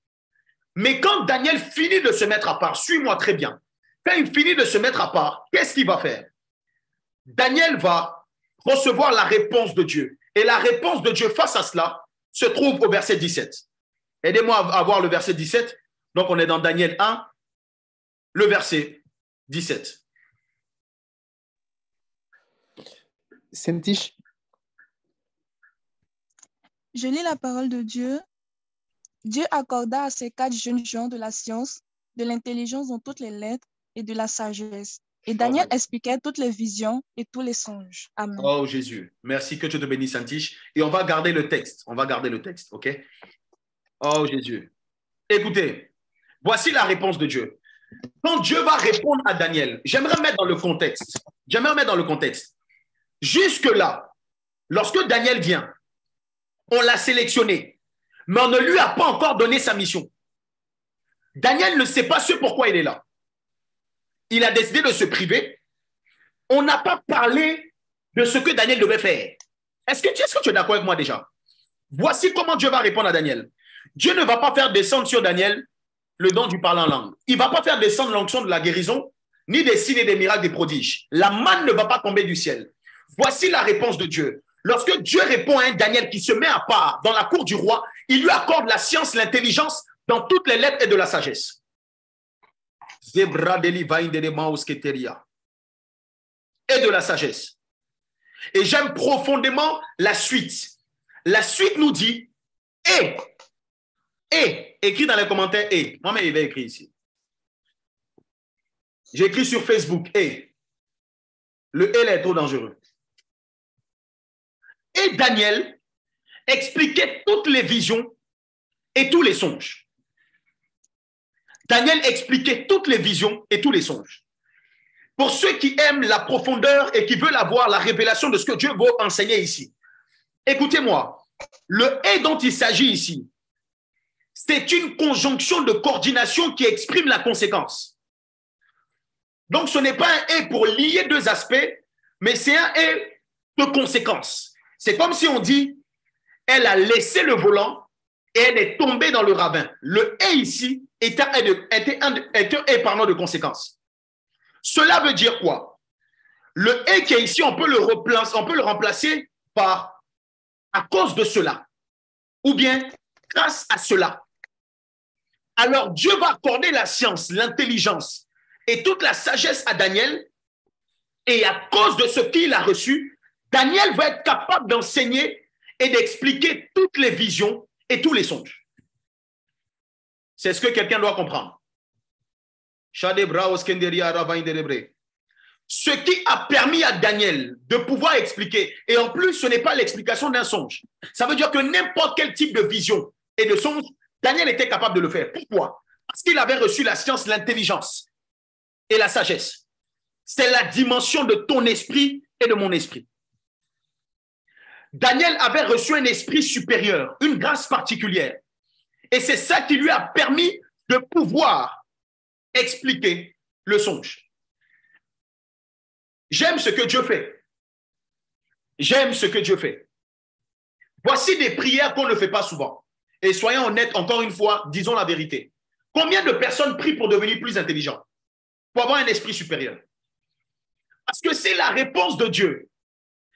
Mais quand Daniel finit de se mettre à part, suis-moi très bien. Quand il finit de se mettre à part, qu'est-ce qu'il va faire? Daniel va recevoir la réponse de Dieu. Et la réponse de Dieu face à cela se trouve au verset 17. Aidez-moi à voir le verset 17. Donc, on est dans Daniel 1, le verset 17. Saint-Tiche. Je lis la parole de Dieu. Dieu accorda à ces 4 jeunes gens de la science, de l'intelligence dans toutes les lettres et de la sagesse. Et Daniel expliquait toutes les visions et tous les songes. Amen. Oh Jésus, merci, que Dieu te bénisse, Saint-Tiche. Et on va garder le texte. On va garder le texte, ok? Oh Jésus. Écoutez, voici la réponse de Dieu. Quand Dieu va répondre à Daniel, j'aimerais mettre dans le contexte. Jusque-là, lorsque Daniel vient, on l'a sélectionné, mais on ne lui a pas encore donné sa mission. Daniel ne sait pas ce pourquoi il est là. Il a décidé de se priver. On n'a pas parlé de ce que Daniel devait faire. Est-ce que tu es d'accord avec moi déjà? Voici comment Dieu va répondre à Daniel. Dieu ne va pas faire descendre sur Daniel le don du parler en langue. Il ne va pas faire descendre l'onction de la guérison, ni des signes et des miracles, des prodiges. La manne ne va pas tomber du ciel. Voici la réponse de Dieu. Lorsque Dieu répond à un Daniel qui se met à part dans la cour du roi, il lui accorde la science, l'intelligence dans toutes les lettres et de la sagesse. Et de la sagesse. Et j'aime profondément la suite. La suite nous dit écrit dans les commentaires Moi-même, il va écrire ici. J'ai écrit sur Facebook Le là est trop dangereux. Et Daniel expliquait toutes les visions et tous les songes. Daniel expliquait toutes les visions et tous les songes. Pour ceux qui aiment la profondeur et qui veulent avoir la révélation de ce que Dieu veut enseigner ici, écoutez-moi, le « et » dont il s'agit ici, c'est une conjonction de coordination qui exprime la conséquence. Donc, ce n'est pas un « et » pour lier deux aspects, mais c'est un « et » de conséquence. C'est comme si on dit, elle a laissé le volant et elle est tombée dans le ravin. Le « et » ici était un « et » de conséquence. Cela veut dire quoi? Le « et » qui est ici, on peut le remplacer par « à cause de cela » ou bien grâce à cela, alors Dieu va accorder la science, l'intelligence et toute la sagesse à Daniel. Et à cause de ce qu'il a reçu, Daniel va être capable d'enseigner et d'expliquer toutes les visions et tous les songes. C'est ce que quelqu'un doit comprendre. Ce qui a permis à Daniel de pouvoir expliquer, et en plus, ce n'est pas l'explication d'un songe. Ça veut dire que n'importe quel type de vision et de songe, Daniel était capable de le faire. Pourquoi? Parce qu'il avait reçu la science, l'intelligence et la sagesse. C'est la dimension de ton esprit et de mon esprit. Daniel avait reçu un esprit supérieur, une grâce particulière. Et c'est ça qui lui a permis de pouvoir expliquer le songe. J'aime ce que Dieu fait. J'aime ce que Dieu fait. Voici des prières qu'on ne fait pas souvent. Et soyons honnêtes, encore une fois, disons la vérité. Combien de personnes prient pour devenir plus intelligents? Pour avoir un esprit supérieur? Parce que c'est la réponse de Dieu.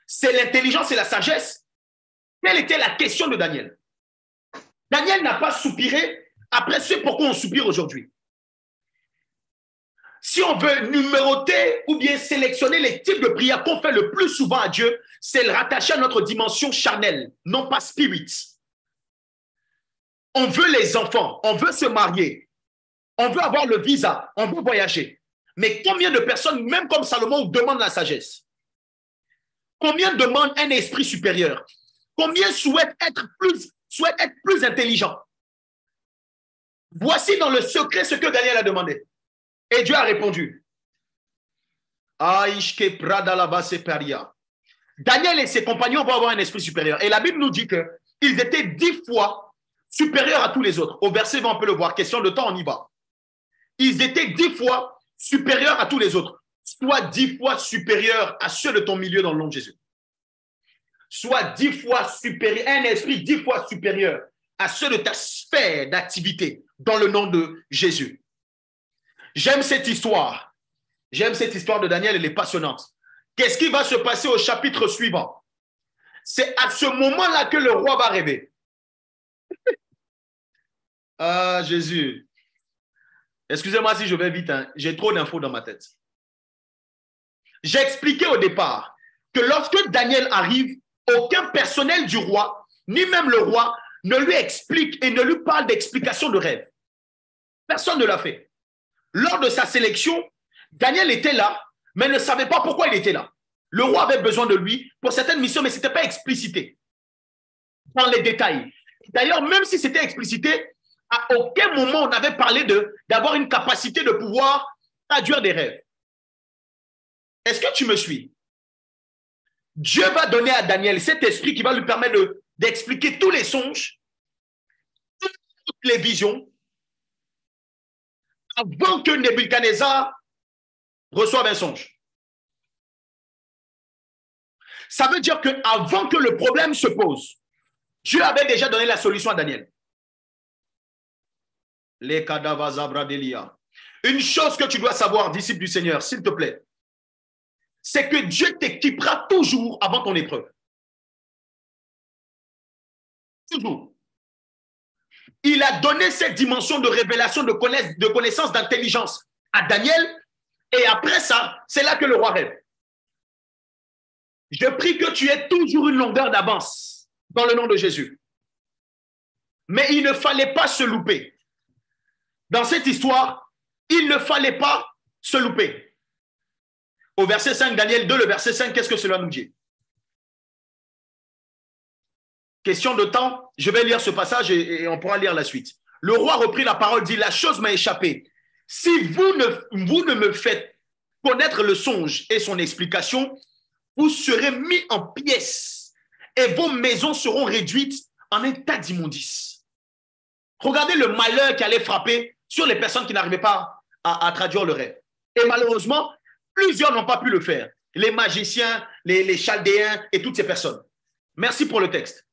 C'est l'intelligence et la sagesse. Quelle était la question de Daniel? Daniel n'a pas soupiré après ce pourquoi on soupire aujourd'hui. Si on veut numéroter ou bien sélectionner les types de prières qu'on fait le plus souvent à Dieu, c'est le rattacher à notre dimension charnelle, non pas spirit. On veut les enfants, on veut se marier, on veut avoir le visa, on veut voyager. Mais combien de personnes, même comme Salomon, demandent la sagesse? Combien demandent un esprit supérieur? Combien souhaitent être plus intelligents? Voici dans le secret ce que Daniel a demandé. Et Dieu a répondu. Daniel et ses compagnons vont avoir un esprit supérieur. Et la Bible nous dit qu'ils étaient 10 fois supérieurs à tous les autres. Au verset 20, on peut le voir. Question de temps, on y va. Ils étaient 10 fois supérieurs à tous les autres. Soit 10 fois supérieurs à ceux de ton milieu dans le nom de Jésus. Soit 10 fois supérieur, un esprit 10 fois supérieur à ceux de ta sphère d'activité dans le nom de Jésus. J'aime cette histoire. J'aime cette histoire de Daniel, elle est passionnante. Qu'est-ce qui va se passer au chapitre suivant? C'est à ce moment-là que le roi va rêver. Ah, Jésus. Excusez-moi si je vais vite, hein. J'ai trop d'infos dans ma tête. J'ai expliqué au départ que lorsque Daniel arrive, aucun personnel du roi, ni même le roi, ne lui explique et ne lui parle d'explication de rêve. Personne ne l'a fait. Lors de sa sélection, Daniel était là, mais ne savait pas pourquoi il était là. Le roi avait besoin de lui pour certaines missions, mais ce n'était pas explicité dans les détails. D'ailleurs, même si c'était explicité, à aucun moment on avait parlé d'avoir une capacité de pouvoir traduire des rêves. Est-ce que tu me suis? Dieu va donner à Daniel cet esprit qui va lui permettre d'expliquer tous les songes, toutes les visions, avant que Nebuchadnezzar reçoive un songe. Ça veut dire qu'avant que le problème se pose, Dieu avait déjà donné la solution à Daniel. Les kadavazabradelia. Une chose que tu dois savoir, disciple du Seigneur, s'il te plaît, c'est que Dieu t'équipera toujours avant ton épreuve. Toujours. Il a donné cette dimension de révélation, de connaissance, d'intelligence à Daniel. Et après ça, c'est là que le roi rêve. Je prie que tu aies toujours une longueur d'avance dans le nom de Jésus. Mais il ne fallait pas se louper. Dans cette histoire, il ne fallait pas se louper. Au verset 5, Daniel 2, le verset 5, qu'est-ce que cela nous dit? Question de temps, je vais lire ce passage et on pourra lire la suite. Le roi reprit la parole, dit, la chose m'a échappé. Si vous ne me faites connaître le songe et son explication, vous serez mis en pièces et vos maisons seront réduites en un tas d'immondices. Regardez le malheur qui allait frapper sur les personnes qui n'arrivaient pas à traduire le rêve. Et malheureusement, plusieurs n'ont pas pu le faire. Les magiciens, les chaldéens et toutes ces personnes. Merci pour le texte.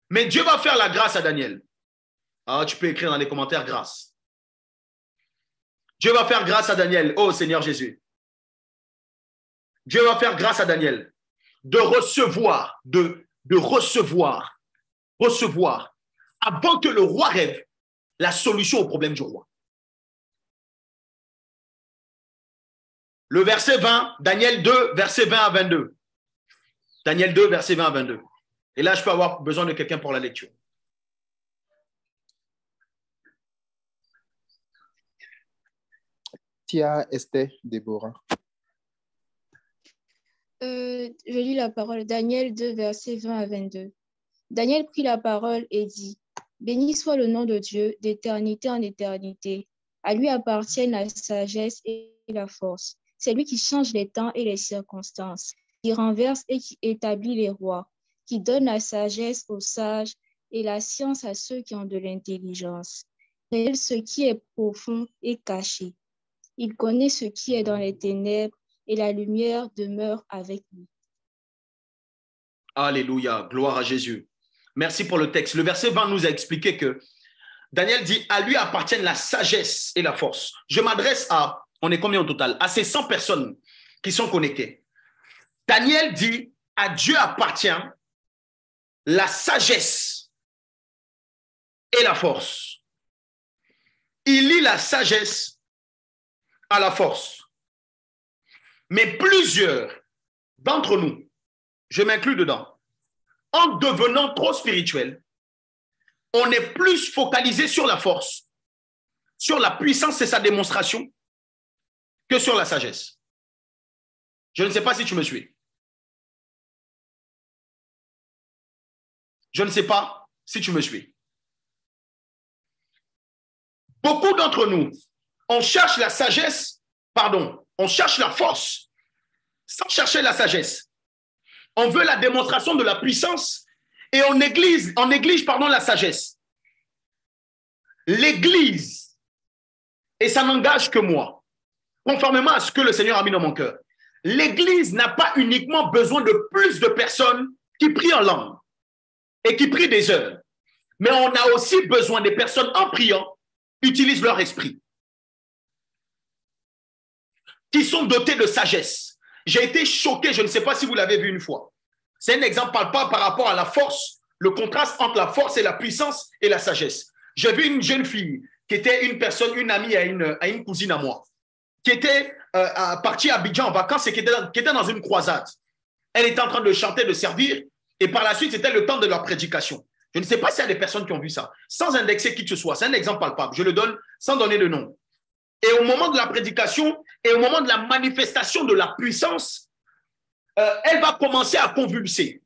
Mais Dieu va faire la grâce à Daniel. Ah, tu peux écrire dans les commentaires grâce. Dieu va faire grâce à Daniel. Oh Seigneur Jésus. Dieu va faire grâce à Daniel de recevoir avant que le roi rêve la solution au problème du roi. Le verset 20, Daniel 2, verset 20 à 22. Daniel 2, verset 20 à 22. Et là, je peux avoir besoin de quelqu'un pour la lecture. Tia, Esther, Déborah. Je lis la parole. Daniel 2, versets 20 à 22. Daniel prit la parole et dit, « Béni soit le nom de Dieu, d'éternité en éternité. À lui appartiennent la sagesse et la force. C'est lui qui change les temps et les circonstances, qui renverse et qui établit les rois, qui donne la sagesse aux sages et la science à ceux qui ont de l'intelligence. Révèle ce qui est profond et caché. Il connaît ce qui est dans les ténèbres et la lumière demeure avec lui. » Alléluia, gloire à Jésus. Merci pour le texte. Le verset 20 nous a expliqué que Daniel dit, à lui appartiennent la sagesse et la force. Je m'adresse à, on est combien au total? À ces 100 personnes qui sont connectées. Daniel dit, à Dieu appartient la sagesse et la force. Il lie la sagesse à la force. Mais plusieurs d'entre nous, je m'inclus dedans, en devenant trop spirituel, on est plus focalisé sur la force, sur la puissance et sa démonstration, que sur la sagesse. Je ne sais pas si tu me suis. Je ne sais pas si tu me suis. Beaucoup d'entre nous, on cherche la sagesse, on cherche la force sans chercher la sagesse. On veut la démonstration de la puissance et on néglige la sagesse. L'Église, et ça n'engage que moi, conformément à ce que le Seigneur a mis dans mon cœur, l'Église n'a pas uniquement besoin de plus de personnes qui prient en langue et qui prient des heures, mais on a aussi besoin des personnes en priant utilisent leur esprit, qui sont dotés de sagesse. J'ai été choqué, je ne sais pas si vous l'avez vu une fois. C'est un exemple palpable par rapport à la force, le contraste entre la force et la puissance et la sagesse. J'ai vu une jeune fille qui était une amie à une cousine à moi, qui était partie à Abidjan en vacances et qui était dans une croisade. Elle était en train de chanter, de servir, et par la suite, c'était le temps de leur prédication. Je ne sais pas s'il y a des personnes qui ont vu ça, sans indexer qui que ce soit. C'est un exemple palpable, je le donne sans donner de nom. Et au moment de la prédication et au moment de la manifestation de la puissance, elle va commencer à convulser.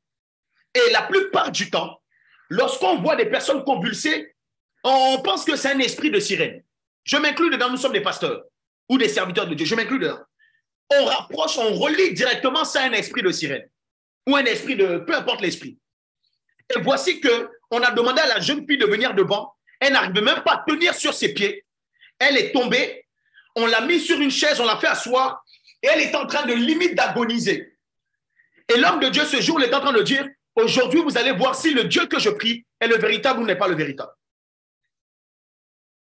Et la plupart du temps, lorsqu'on voit des personnes convulser, on pense que c'est un esprit de sirène. Je m'inclus dedans, nous sommes des pasteurs ou des serviteurs de Dieu, je m'inclus dedans. On rapproche, on relie directement ça à un esprit de sirène ou un esprit de, peu importe l'esprit. Et voici qu'on a demandé à la jeune fille de venir devant, elle n'arrivait même pas à tenir sur ses pieds, elle est tombée, on l'a mise sur une chaise, on l'a fait asseoir et elle est en train de limite d'agoniser. Et l'homme de Dieu ce jour, il est en train de dire, aujourd'hui vous allez voir si le Dieu que je prie est le véritable ou n'est pas le véritable.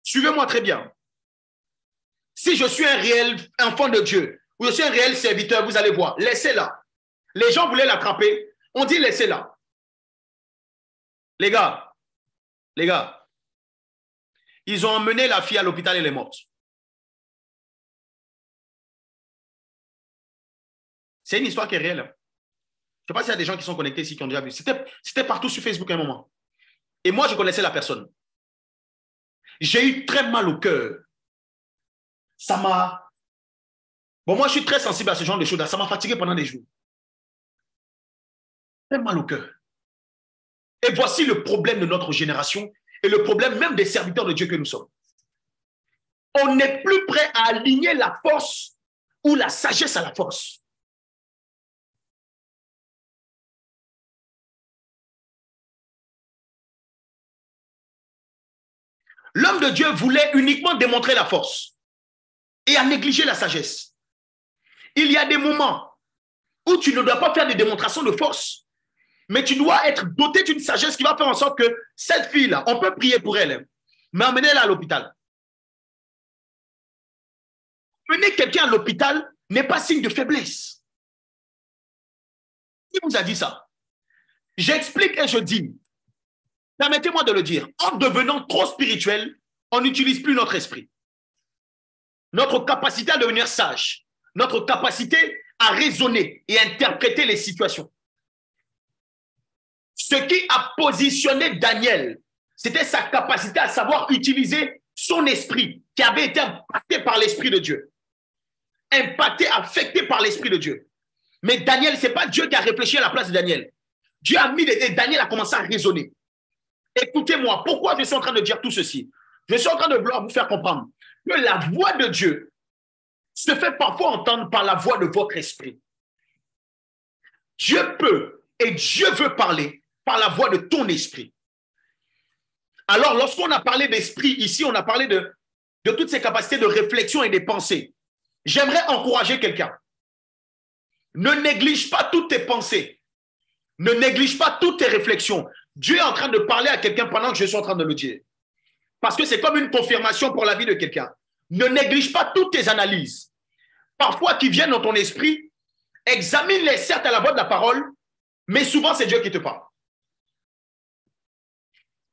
Suivez-moi très bien. Si je suis un réel enfant de Dieu, ou je suis un réel serviteur, vous allez voir, laissez-la. Les gens voulaient l'attraper, on dit laissez-la. Les gars, ils ont emmené la fille à l'hôpital et elle est morte. C'est une histoire qui est réelle. Je ne sais pas s'il y a des gens qui sont connectés ici qui ont déjà vu. C'était partout sur Facebook à un moment. Et moi, je connaissais la personne. J'ai eu très mal au cœur. Ça m'a... Bon, moi, je suis très sensible à ce genre de choses. Ça m'a fatigué pendant des jours. Très mal au cœur. Et voici le problème de notre génération et le problème même des serviteurs de Dieu que nous sommes. On n'est plus prêt à aligner la force ou la sagesse à la force. L'homme de Dieu voulait uniquement démontrer la force et a négligé la sagesse. Il y a des moments où tu ne dois pas faire des démonstrations de force, mais tu dois être doté d'une sagesse qui va faire en sorte que cette fille-là, on peut prier pour elle, mais emmenez-la à l'hôpital. Mener quelqu'un à l'hôpital n'est pas signe de faiblesse. Qui vous a dit ça? J'explique et je dis, Permettez-moi de le dire. En devenant trop spirituel, on n'utilise plus notre esprit. Notre capacité à devenir sage, notre capacité à raisonner et interpréter les situations. Ce qui a positionné Daniel, c'était sa capacité à savoir utiliser son esprit qui avait été impacté par l'Esprit de Dieu. Impacté, affecté par l'Esprit de Dieu. Mais Daniel, ce n'est pas Dieu qui a réfléchi à la place de Daniel. Dieu a mis, et Daniel a commencé à raisonner. Écoutez-moi, pourquoi je suis en train de dire tout ceci? Je suis en train de vouloir vous faire comprendre que la voix de Dieu se fait parfois entendre par la voix de votre esprit. Dieu peut et Dieu veut parler par la voix de ton esprit. Alors, lorsqu'on a parlé d'esprit, ici, on a parlé de toutes ces capacités de réflexion et des pensées. J'aimerais encourager quelqu'un. Ne néglige pas toutes tes pensées. Ne néglige pas toutes tes réflexions. Dieu est en train de parler à quelqu'un pendant que je suis en train de le dire. Parce que c'est comme une confirmation pour la vie de quelqu'un. Ne néglige pas toutes tes analyses. Parfois, qui viennent dans ton esprit, examine-les certes à la voix de la parole, mais souvent, c'est Dieu qui te parle.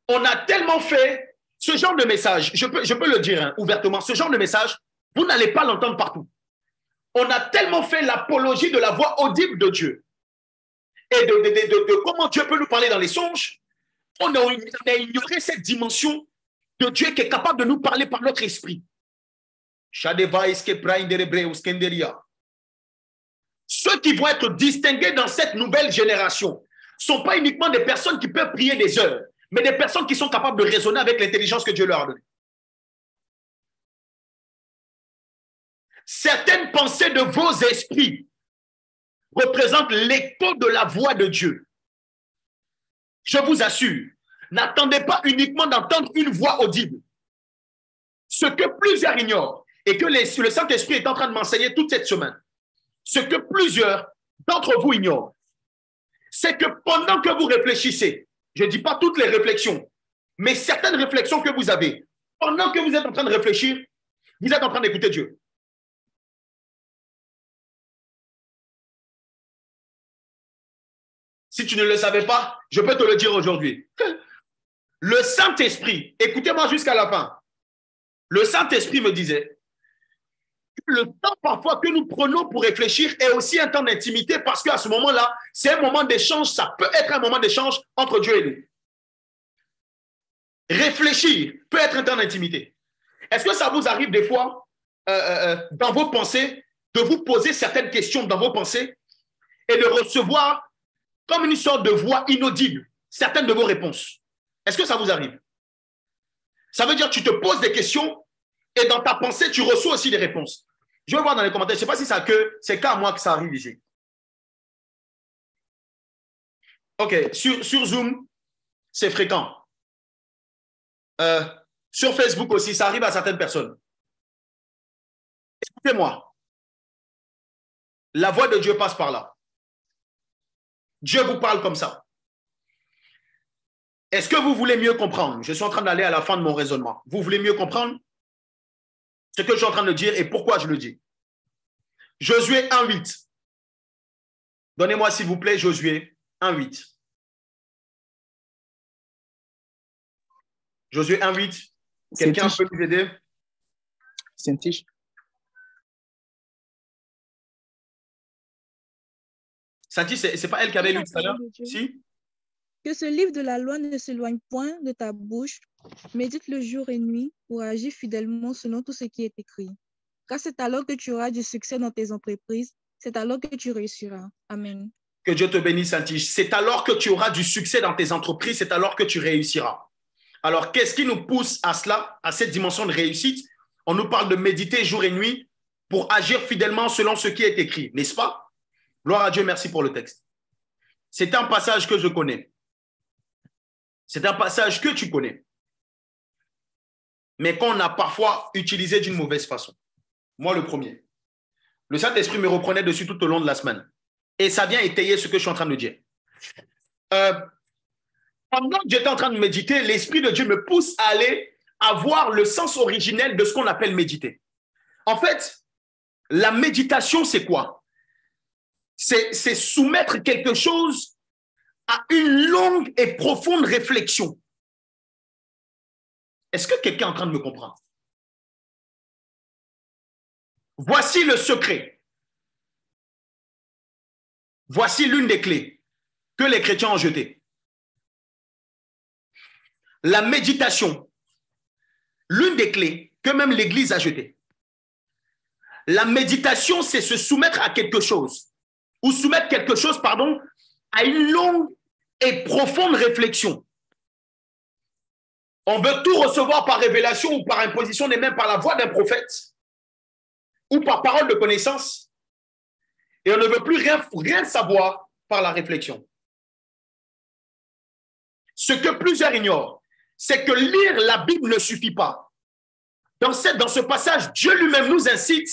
On a tellement fait ce genre de message, je peux le dire ouvertement, ce genre de message, vous n'allez pas l'entendre partout. On a tellement fait l'apologie de la voix audible de Dieu et de comment Dieu peut nous parler dans les songes. On a ignoré cette dimension de Dieu qui est capable de nous parler par notre esprit. Ceux qui vont être distingués dans cette nouvelle génération ne sont pas uniquement des personnes qui peuvent prier des heures, mais des personnes qui sont capables de raisonner avec l'intelligence que Dieu leur a donnée. Certaines pensées de vos esprits représentent l'écho de la voix de Dieu. Je vous assure, n'attendez pas uniquement d'entendre une voix audible. Ce que plusieurs ignorent et que le Saint-Esprit est en train de m'enseigner toute cette semaine, ce que plusieurs d'entre vous ignorent, c'est que pendant que vous réfléchissez, je ne dis pas toutes les réflexions, mais certaines réflexions que vous avez, pendant que vous êtes en train de réfléchir, vous êtes en train d'écouter Dieu. Si tu ne le savais pas, je peux te le dire aujourd'hui. Le Saint-Esprit, écoutez-moi jusqu'à la fin, le Saint-Esprit me disait que le temps parfois que nous prenons pour réfléchir est aussi un temps d'intimité parce qu'à ce moment-là, c'est un moment d'échange, ça peut être un moment d'échange entre Dieu et nous. Réfléchir peut être un temps d'intimité. Est-ce que ça vous arrive des fois, dans vos pensées, de vous poser certaines questions dans vos pensées et de recevoir comme une sorte de voix inaudible certaines de vos réponses? Est-ce que ça vous arrive? Ça veut dire que tu te poses des questions et dans ta pensée, tu reçois aussi des réponses. Je vais voir dans les commentaires. Je ne sais pas si c'est qu'à moi que ça arrive ici. OK. Sur Zoom, c'est fréquent. Sur Facebook aussi, ça arrive à certaines personnes. Écoutez-moi. La voix de Dieu passe par là. Dieu vous parle comme ça. Est-ce que vous voulez mieux comprendre? Je suis en train d'aller à la fin de mon raisonnement. Vous voulez mieux comprendre ce que je suis en train de dire et pourquoi je le dis? Josué 1,8. Donnez-moi s'il vous plaît Josué 1,8. Josué 1,8. Quelqu'un peut nous aider? Saint-Tige. Saint-Tige, ce n'est pas elle qui avait lu tout à l'heure? Si? Que ce livre de la loi ne s'éloigne point de ta bouche, médite le jour et nuit pour agir fidèlement selon tout ce qui est écrit. Car c'est alors que tu auras du succès dans tes entreprises, c'est alors que tu réussiras. Amen. Que Dieu te bénisse, Saint-Tige. C'est alors que tu auras du succès dans tes entreprises, c'est alors que tu réussiras. Alors, qu'est-ce qui nous pousse à cela, à cette dimension de réussite? On nous parle de méditer jour et nuit pour agir fidèlement selon ce qui est écrit, n'est-ce pas? Gloire à Dieu, merci pour le texte. C'est un passage que je connais. C'est un passage que tu connais, mais qu'on a parfois utilisé d'une mauvaise façon. Moi, le premier. Le Saint-Esprit me reprenait dessus tout au long de la semaine. Et ça vient étayer ce que je suis en train de dire. Pendant que j'étais en train de méditer, l'Esprit de Dieu me pousse à aller avoir le sens originel de ce qu'on appelle méditer. En fait, la méditation, c'est quoi? C'est soumettre quelque chose à une longue et profonde réflexion Est-ce que quelqu'un est en train de me comprendre? Voici le secret. Voici l'une des clés que les chrétiens ont jetées. La méditation, l'une des clés que même l'Église a jetées. La méditation, c'est se soumettre à quelque chose, ou soumettre quelque chose, pardon, à une longue et profonde réflexion. On veut tout recevoir par révélation ou par imposition, et même par la voix d'un prophète, ou par parole de connaissance, et on ne veut plus rien savoir par la réflexion. Ce que plusieurs ignorent, c'est que lire la Bible ne suffit pas. Dans ce passage, Dieu lui-même nous incite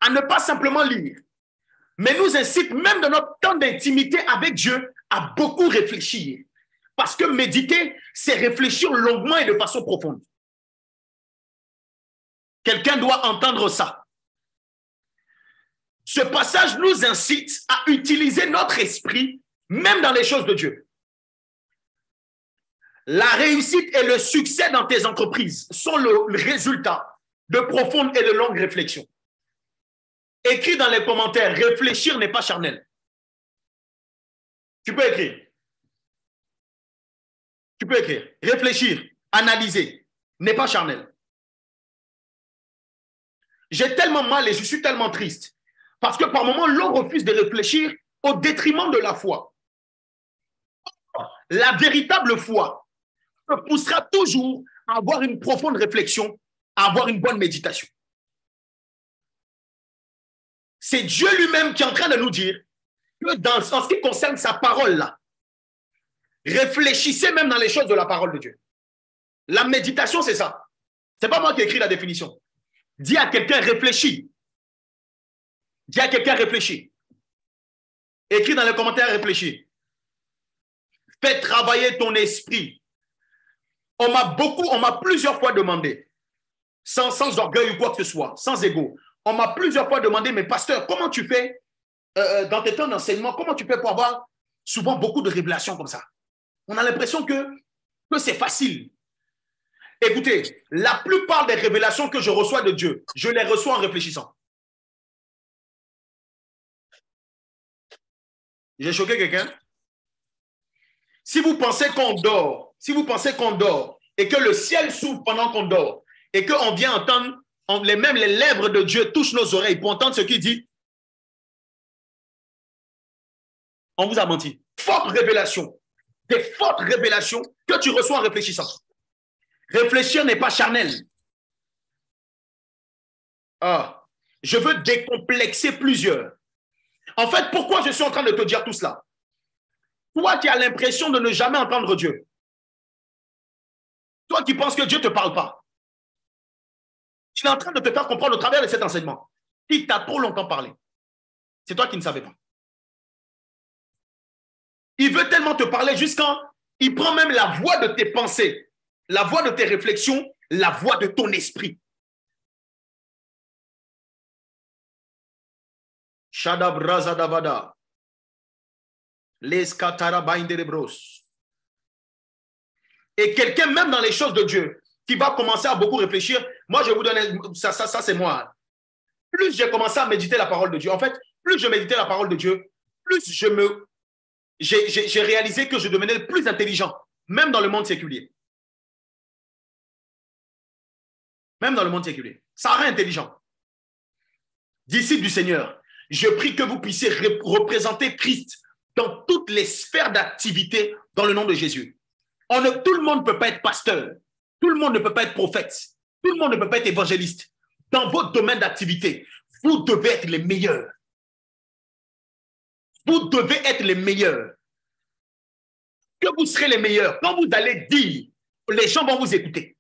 à ne pas simplement lire, mais nous incite même dans notre temps d'intimité avec Dieu à beaucoup réfléchir. Parce que méditer, c'est réfléchir longuement et de façon profonde. Quelqu'un doit entendre ça. Ce passage nous incite à utiliser notre esprit, même dans les choses de Dieu. La réussite et le succès dans tes entreprises sont le résultat de profondes et de longues réflexions. Écris dans les commentaires, réfléchir n'est pas charnel. Tu peux écrire. Tu peux écrire. Réfléchir, analyser n'est pas charnel. J'ai tellement mal et je suis tellement triste parce que par moments, l'on refuse de réfléchir au détriment de la foi. La véritable foi te poussera toujours à avoir une profonde réflexion, à avoir une bonne méditation. C'est Dieu lui-même qui est en train de nous dire que en ce qui concerne sa parole-là, réfléchissez même dans les choses de la parole de Dieu. La méditation, c'est ça. Ce n'est pas moi qui ai écrit la définition. Dis à quelqu'un, réfléchis. Dis à quelqu'un, réfléchis. Écris dans les commentaires, réfléchis. Fais travailler ton esprit. On m'a plusieurs fois demandé, sans orgueil ou quoi que ce soit, sans ego, on m'a plusieurs fois demandé, mais pasteur, comment tu fais dans tes temps d'enseignement, comment tu fais pour avoir souvent beaucoup de révélations comme ça? On a l'impression que c'est facile. Écoutez, la plupart des révélations que je reçois de Dieu, je les reçois en réfléchissant. J'ai choqué quelqu'un? Si vous pensez qu'on dort, et que le ciel s'ouvre pendant qu'on dort, et qu'on vient entendre, même les lèvres de Dieu touchent nos oreilles pour entendre ce qu'il dit, on vous a menti. Forte révélation, des fortes révélations que tu reçois en réfléchissant. Réfléchir n'est pas charnel. Ah, je veux décomplexer plusieurs. En fait, pourquoi je suis en train de te dire tout cela? Toi qui as l'impression de ne jamais entendre Dieu. Toi qui penses que Dieu ne te parle pas. Il est en train de te faire comprendre au travers de cet enseignement. Il t'a trop longtemps parlé. C'est toi qui ne savais pas. Il veut tellement te parler jusqu'à... Il prend même la voix de tes pensées, la voix de tes réflexions, la voix de ton esprit. Shadabrazadavada. Et quelqu'un, même dans les choses de Dieu, qui va commencer à beaucoup réfléchir, moi je vous donne, ça c'est moi. Plus j'ai commencé à méditer la parole de Dieu, en fait, plus je méditais la parole de Dieu, plus j'ai réalisé que je devenais plus intelligent, même dans le monde séculier. Même dans le monde séculier. Ça rend intelligent. Disciples du Seigneur, je prie que vous puissiez représenter Christ dans toutes les sphères d'activité dans le nom de Jésus. Tout le monde ne peut pas être pasteur. Tout le monde ne peut pas être prophète. Tout le monde ne peut pas être évangéliste. Dans votre domaine d'activité, vous devez être les meilleurs. Vous devez être les meilleurs. Que vous serez les meilleurs. Quand vous allez dire, les gens vont vous écouter.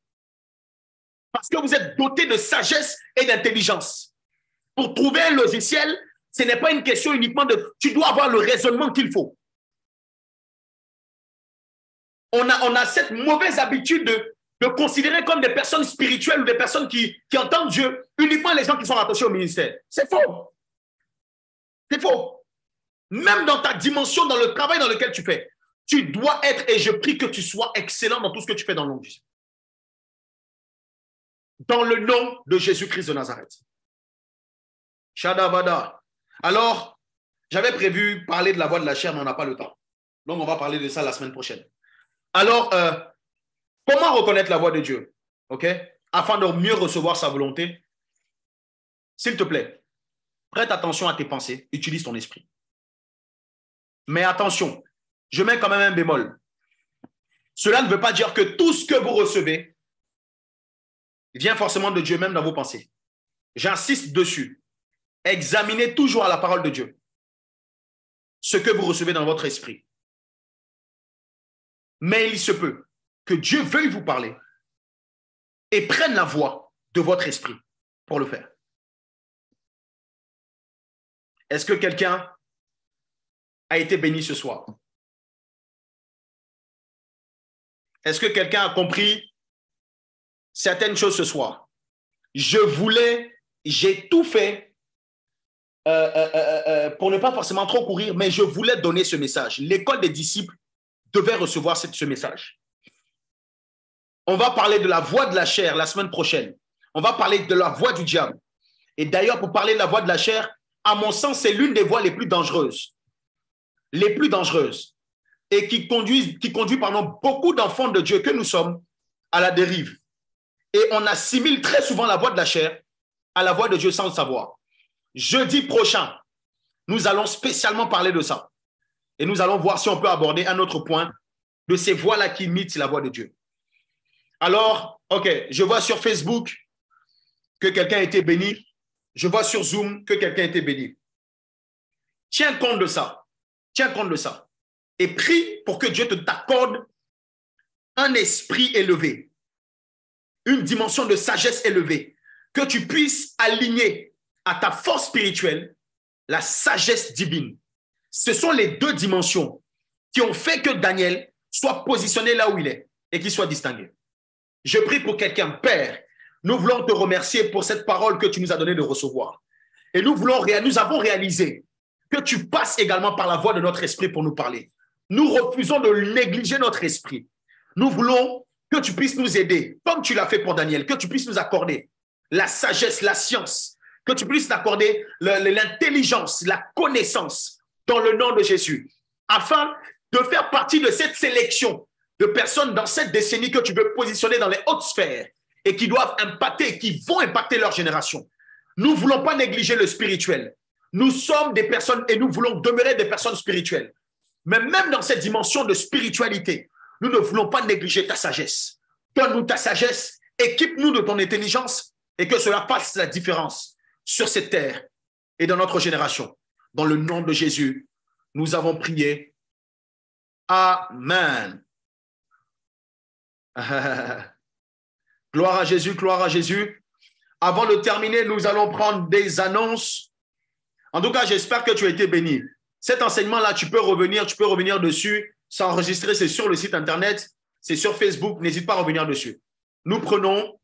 Parce que vous êtes dotés de sagesse et d'intelligence. Pour trouver un logiciel, ce n'est pas une question uniquement de... Tu dois avoir le raisonnement qu'il faut. On a cette mauvaise habitude de considérer comme des personnes spirituelles ou des personnes qui entendent Dieu uniquement les gens qui sont attachés au ministère. C'est faux. C'est faux. Même dans ta dimension, dans le travail dans lequel tu fais, tu dois être, et je prie que tu sois excellent dans tout ce que tu fais dans le nom de Jésus. dans le nom de Jésus-Christ de Nazareth. Shadabada. Alors, j'avais prévu parler de la voix de la chair, mais on n'a pas le temps. Donc, on va parler de ça la semaine prochaine. Alors, comment reconnaître la voix de Dieu? OK? Afin de mieux recevoir sa volonté, s'il te plaît, prête attention à tes pensées, utilise ton esprit. Mais attention, je mets quand même un bémol. Cela ne veut pas dire que tout ce que vous recevez vient forcément de Dieu, même dans vos pensées. J'insiste dessus. Examinez toujours à la parole de Dieu ce que vous recevez dans votre esprit. Mais il se peut que Dieu veuille vous parler et prenne la voix de votre esprit pour le faire. Est-ce que quelqu'un a été béni ce soir? Est-ce que quelqu'un a compris certaines choses ce soir? J'ai tout fait pour ne pas forcément trop courir, mais je voulais donner ce message. L'école des disciples devait recevoir ce message. On va parler de la voix de la chair la semaine prochaine. On va parler de la voix du diable. Et d'ailleurs, pour parler de la voix de la chair, à mon sens, c'est l'une des voies les plus dangereuses. Les plus dangereuses. Et qui conduit beaucoup d'enfants de Dieu que nous sommes à la dérive. Et on assimile très souvent la voix de la chair à la voix de Dieu sans le savoir. Jeudi prochain, nous allons spécialement parler de ça. Et nous allons voir si on peut aborder un autre point de ces voix-là qui imitent la voix de Dieu. Alors, OK, je vois sur Facebook que quelqu'un a été béni. Je vois sur Zoom que quelqu'un a été béni. Tiens compte de ça. Tiens compte de ça. Et prie pour que Dieu t'accorde un esprit élevé, une dimension de sagesse élevée, que tu puisses aligner à ta force spirituelle la sagesse divine. Ce sont les deux dimensions qui ont fait que Daniel soit positionné là où il est et qu'il soit distingué. Je prie pour quelqu'un. Père, nous voulons te remercier pour cette parole que tu nous as donné de recevoir. Et nous avons réalisé que tu passes également par la voix de notre esprit pour nous parler. Nous refusons de négliger notre esprit. Nous voulons que tu puisses nous aider, comme tu l'as fait pour Daniel, que tu puisses nous accorder la sagesse, la science, que tu puisses nous accorder l'intelligence, la connaissance dans le nom de Jésus, afin de faire partie de cette sélection de personnes dans cette décennie que tu veux positionner dans les hautes sphères et qui doivent impacter, qui vont impacter leur génération. Nous ne voulons pas négliger le spirituel. Nous sommes des personnes et nous voulons demeurer des personnes spirituelles. Mais même dans cette dimension de spiritualité, nous ne voulons pas négliger ta sagesse. Donne-nous ta sagesse, équipe-nous de ton intelligence et que cela fasse la différence sur cette terre et dans notre génération. Dans le nom de Jésus, nous avons prié. Amen. Gloire à Jésus, gloire à Jésus. Avant de terminer, nous allons prendre des annonces. En tout cas, j'espère que tu as été béni. Cet enseignement-là, tu peux revenir dessus. C'est enregistré, c'est sur le site internet, c'est sur Facebook. N'hésite pas à revenir dessus. Nous prenons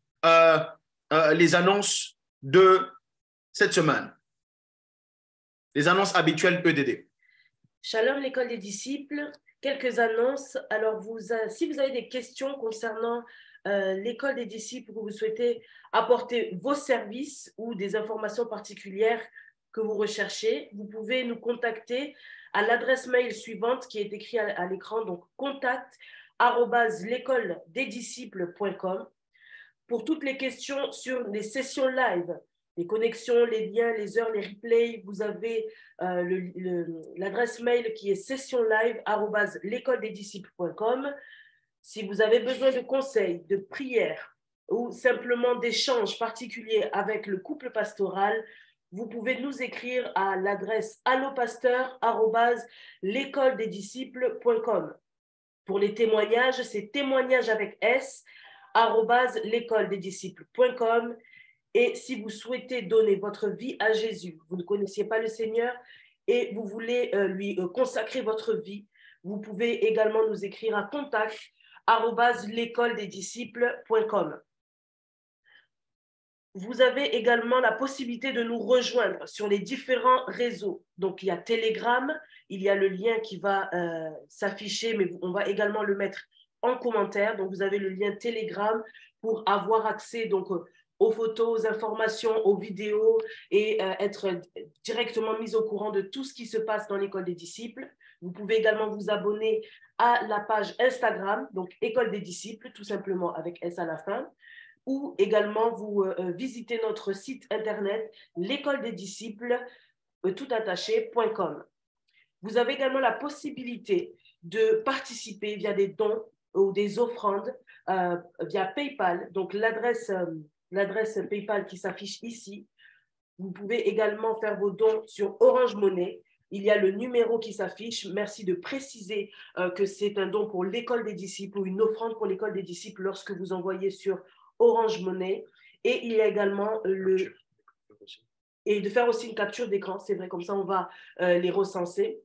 les annonces de cette semaine. Les annonces habituelles EDD. Shalom, l'école des disciples. Quelques annonces. Alors, si vous avez des questions concernant l'école des disciples, où vous souhaitez apporter vos services ou des informations particulières que vous recherchez, vous pouvez nous contacter à l'adresse mail suivante qui est écrite à l'écran, donc contact@l'écoledesdisciples.com. Pour toutes les questions sur les sessions live, les connexions, les liens, les heures, les replays, vous avez l'adresse mail qui est sessionlive@l'écoledesdisciples.com. Si vous avez besoin de conseils, de prières ou simplement d'échanges particuliers avec le couple pastoral, vous pouvez nous écrire à l'adresse allopasteur@l'écoledesdisciples.com. Pour les témoignages, c'est témoignages avec S @l'écoledesdisciples.com. Et si vous souhaitez donner votre vie à Jésus, vous ne connaissiez pas le Seigneur et vous voulez lui consacrer votre vie, vous pouvez également nous écrire à contact@l'écoledesdisciples.com. Vous avez également la possibilité de nous rejoindre sur les différents réseaux. Donc, il y a Telegram, il y a le lien qui va s'afficher, mais on va également le mettre en commentaire. Donc, vous avez le lien Telegram. pour avoir accès donc, aux photos, aux informations, aux vidéos et être directement mis au courant de tout ce qui se passe dans l'école des disciples. Vous pouvez également vous abonner à la page Instagram, donc École des disciples, tout simplement avec S à la fin, ou également vous visitez notre site internet, l'école des disciples, toutattaché.com. Vous avez également la possibilité de participer via des dons ou des offrandes via PayPal, donc l'adresse PayPal qui s'affiche ici. Vous pouvez également faire vos dons sur Orange Money. Il y a le numéro qui s'affiche. Merci de préciser que c'est un don pour l'école des disciples ou une offrande pour l'école des disciples lorsque vous envoyez sur Orange Money. Et il y a également et de faire aussi une capture d'écran, c'est vrai, comme ça on va les recenser.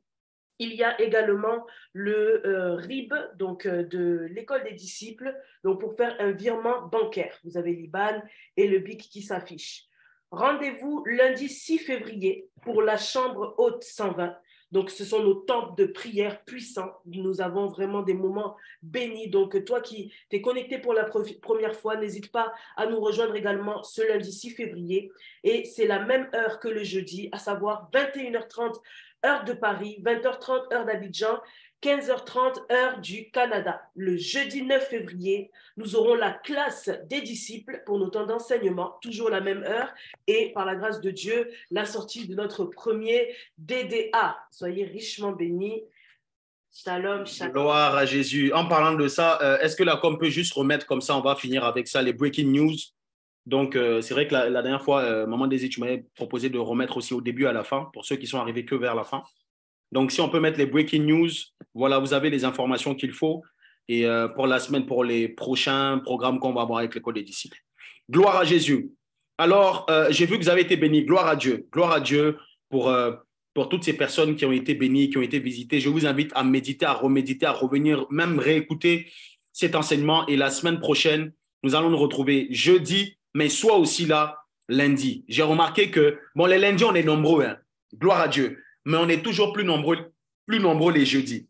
Il y a également le RIB donc, de l'école des disciples donc pour faire un virement bancaire. Vous avez l'IBAN et le BIC qui s'affiche. Rendez-vous lundi 6 février pour la chambre haute 120. Donc, ce sont nos temps de prière puissants. Nous avons vraiment des moments bénis. Donc, toi qui t'es connecté pour la première fois, n'hésite pas à nous rejoindre également ce lundi 6 février. Et c'est la même heure que le jeudi, à savoir 21h30 heure de Paris, 20h30 heure d'Abidjan, 15h30 heure du Canada. Le jeudi 9 février, nous aurons la classe des disciples pour nos temps d'enseignement, toujours la même heure, et par la grâce de Dieu, la sortie de notre premier DDA. Soyez richement bénis. Shalom, shalom. Gloire à Jésus. En parlant de ça, est-ce que la com peut juste remettre comme ça, on va finir avec ça, les breaking news. Donc, c'est vrai que la dernière fois, Maman Désir, tu m'avais proposé de remettre aussi au début à la fin, pour ceux qui sont arrivés que vers la fin. Donc, si on peut mettre les breaking news, voilà, vous avez les informations qu'il faut. Et pour la semaine, pour les prochains programmes qu'on va avoir avec l'école des disciples. Gloire à Jésus. Alors, j'ai vu que vous avez été bénis. Gloire à Dieu. Gloire à Dieu pour toutes ces personnes qui ont été bénies, qui ont été visitées. Je vous invite à méditer, à reméditer, à revenir, même réécouter cet enseignement. Et la semaine prochaine, nous allons nous retrouver jeudi, mais soit aussi là, lundi. J'ai remarqué que, bon, les lundis, on est nombreux, hein. Gloire à Dieu. Mais on est toujours plus nombreux les jeudis.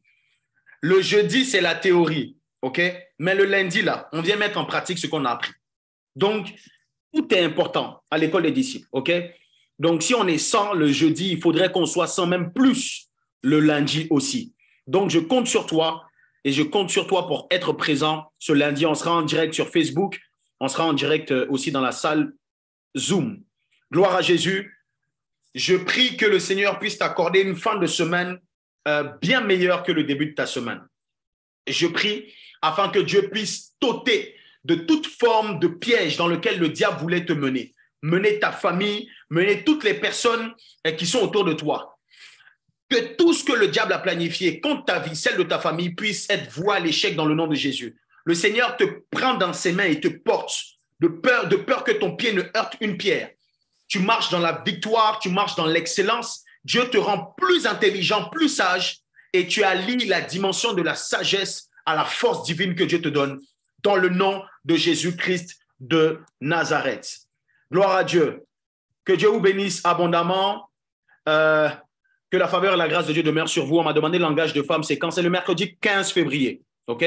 Le jeudi, c'est la théorie, OK? Mais le lundi, là, on vient mettre en pratique ce qu'on a appris. Donc, tout est important à l'école des disciples, OK? Donc, si on est 100 le jeudi, il faudrait qu'on soit 100, même plus le lundi aussi. Donc, je compte sur toi et je compte sur toi pour être présent ce lundi. On sera en direct sur Facebook. On sera en direct aussi dans la salle Zoom. Gloire à Jésus. Je prie que le Seigneur puisse t'accorder une fin de semaine bien meilleure que le début de ta semaine. Je prie afin que Dieu puisse t'ôter de toute forme de piège dans lequel le diable voulait te mener. Mener ta famille, mener toutes les personnes qui sont autour de toi. Que tout ce que le diable a planifié contre ta vie, celle de ta famille, puisse être voué à l'échec dans le nom de Jésus. Le Seigneur te prend dans ses mains et te porte de peur que ton pied ne heurte une pierre. Tu marches dans la victoire, tu marches dans l'excellence. Dieu te rend plus intelligent, plus sage et tu allies la dimension de la sagesse à la force divine que Dieu te donne dans le nom de Jésus-Christ de Nazareth. Gloire à Dieu. Que Dieu vous bénisse abondamment. Que la faveur et la grâce de Dieu demeurent sur vous. On m'a demandé le langage de femme, c'est quand? C'est le mercredi 15 février. OK?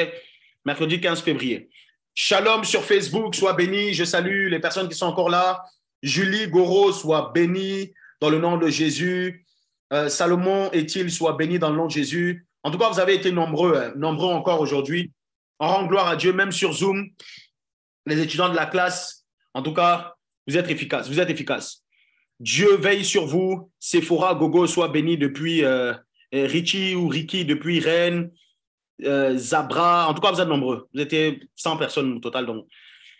Mercredi 15 février. Shalom sur Facebook, sois béni. Je salue les personnes qui sont encore là. Julie Goro, soit bénie dans le nom de Jésus. Salomon Ethil, soit béni dans le nom de Jésus. En tout cas, vous avez été nombreux, nombreux encore aujourd'hui. On rend gloire à Dieu, même sur Zoom. Les étudiants de la classe, en tout cas, vous êtes efficaces. Vous êtes efficaces. Dieu veille sur vous. Sephora Gogo, soit béni depuis Richie ou Ricky, depuis Rennes. Zabra, en tout cas, vous êtes nombreux. Vous étiez 100 personnes au total. Donc,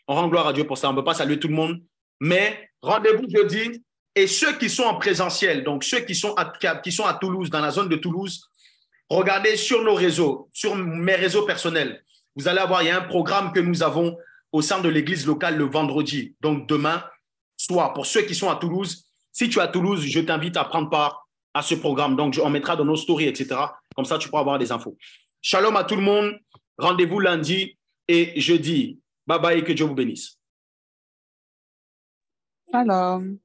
on rend gloire à Dieu pour ça. On ne peut pas saluer tout le monde. Mais rendez-vous jeudi. Et ceux qui sont en présentiel, donc ceux qui sont à Toulouse, dans la zone de Toulouse, regardez sur nos réseaux, sur mes réseaux personnels. Vous allez avoir, il y a un programme que nous avons au sein de l'église locale le vendredi. Donc demain soir, pour ceux qui sont à Toulouse, si tu es à Toulouse, je t'invite à prendre part à ce programme. Donc on mettra dans nos stories, etc. Comme ça, tu pourras avoir des infos. Shalom à tout le monde. Rendez-vous lundi et jeudi. Bye bye et que Dieu vous bénisse. Shalom.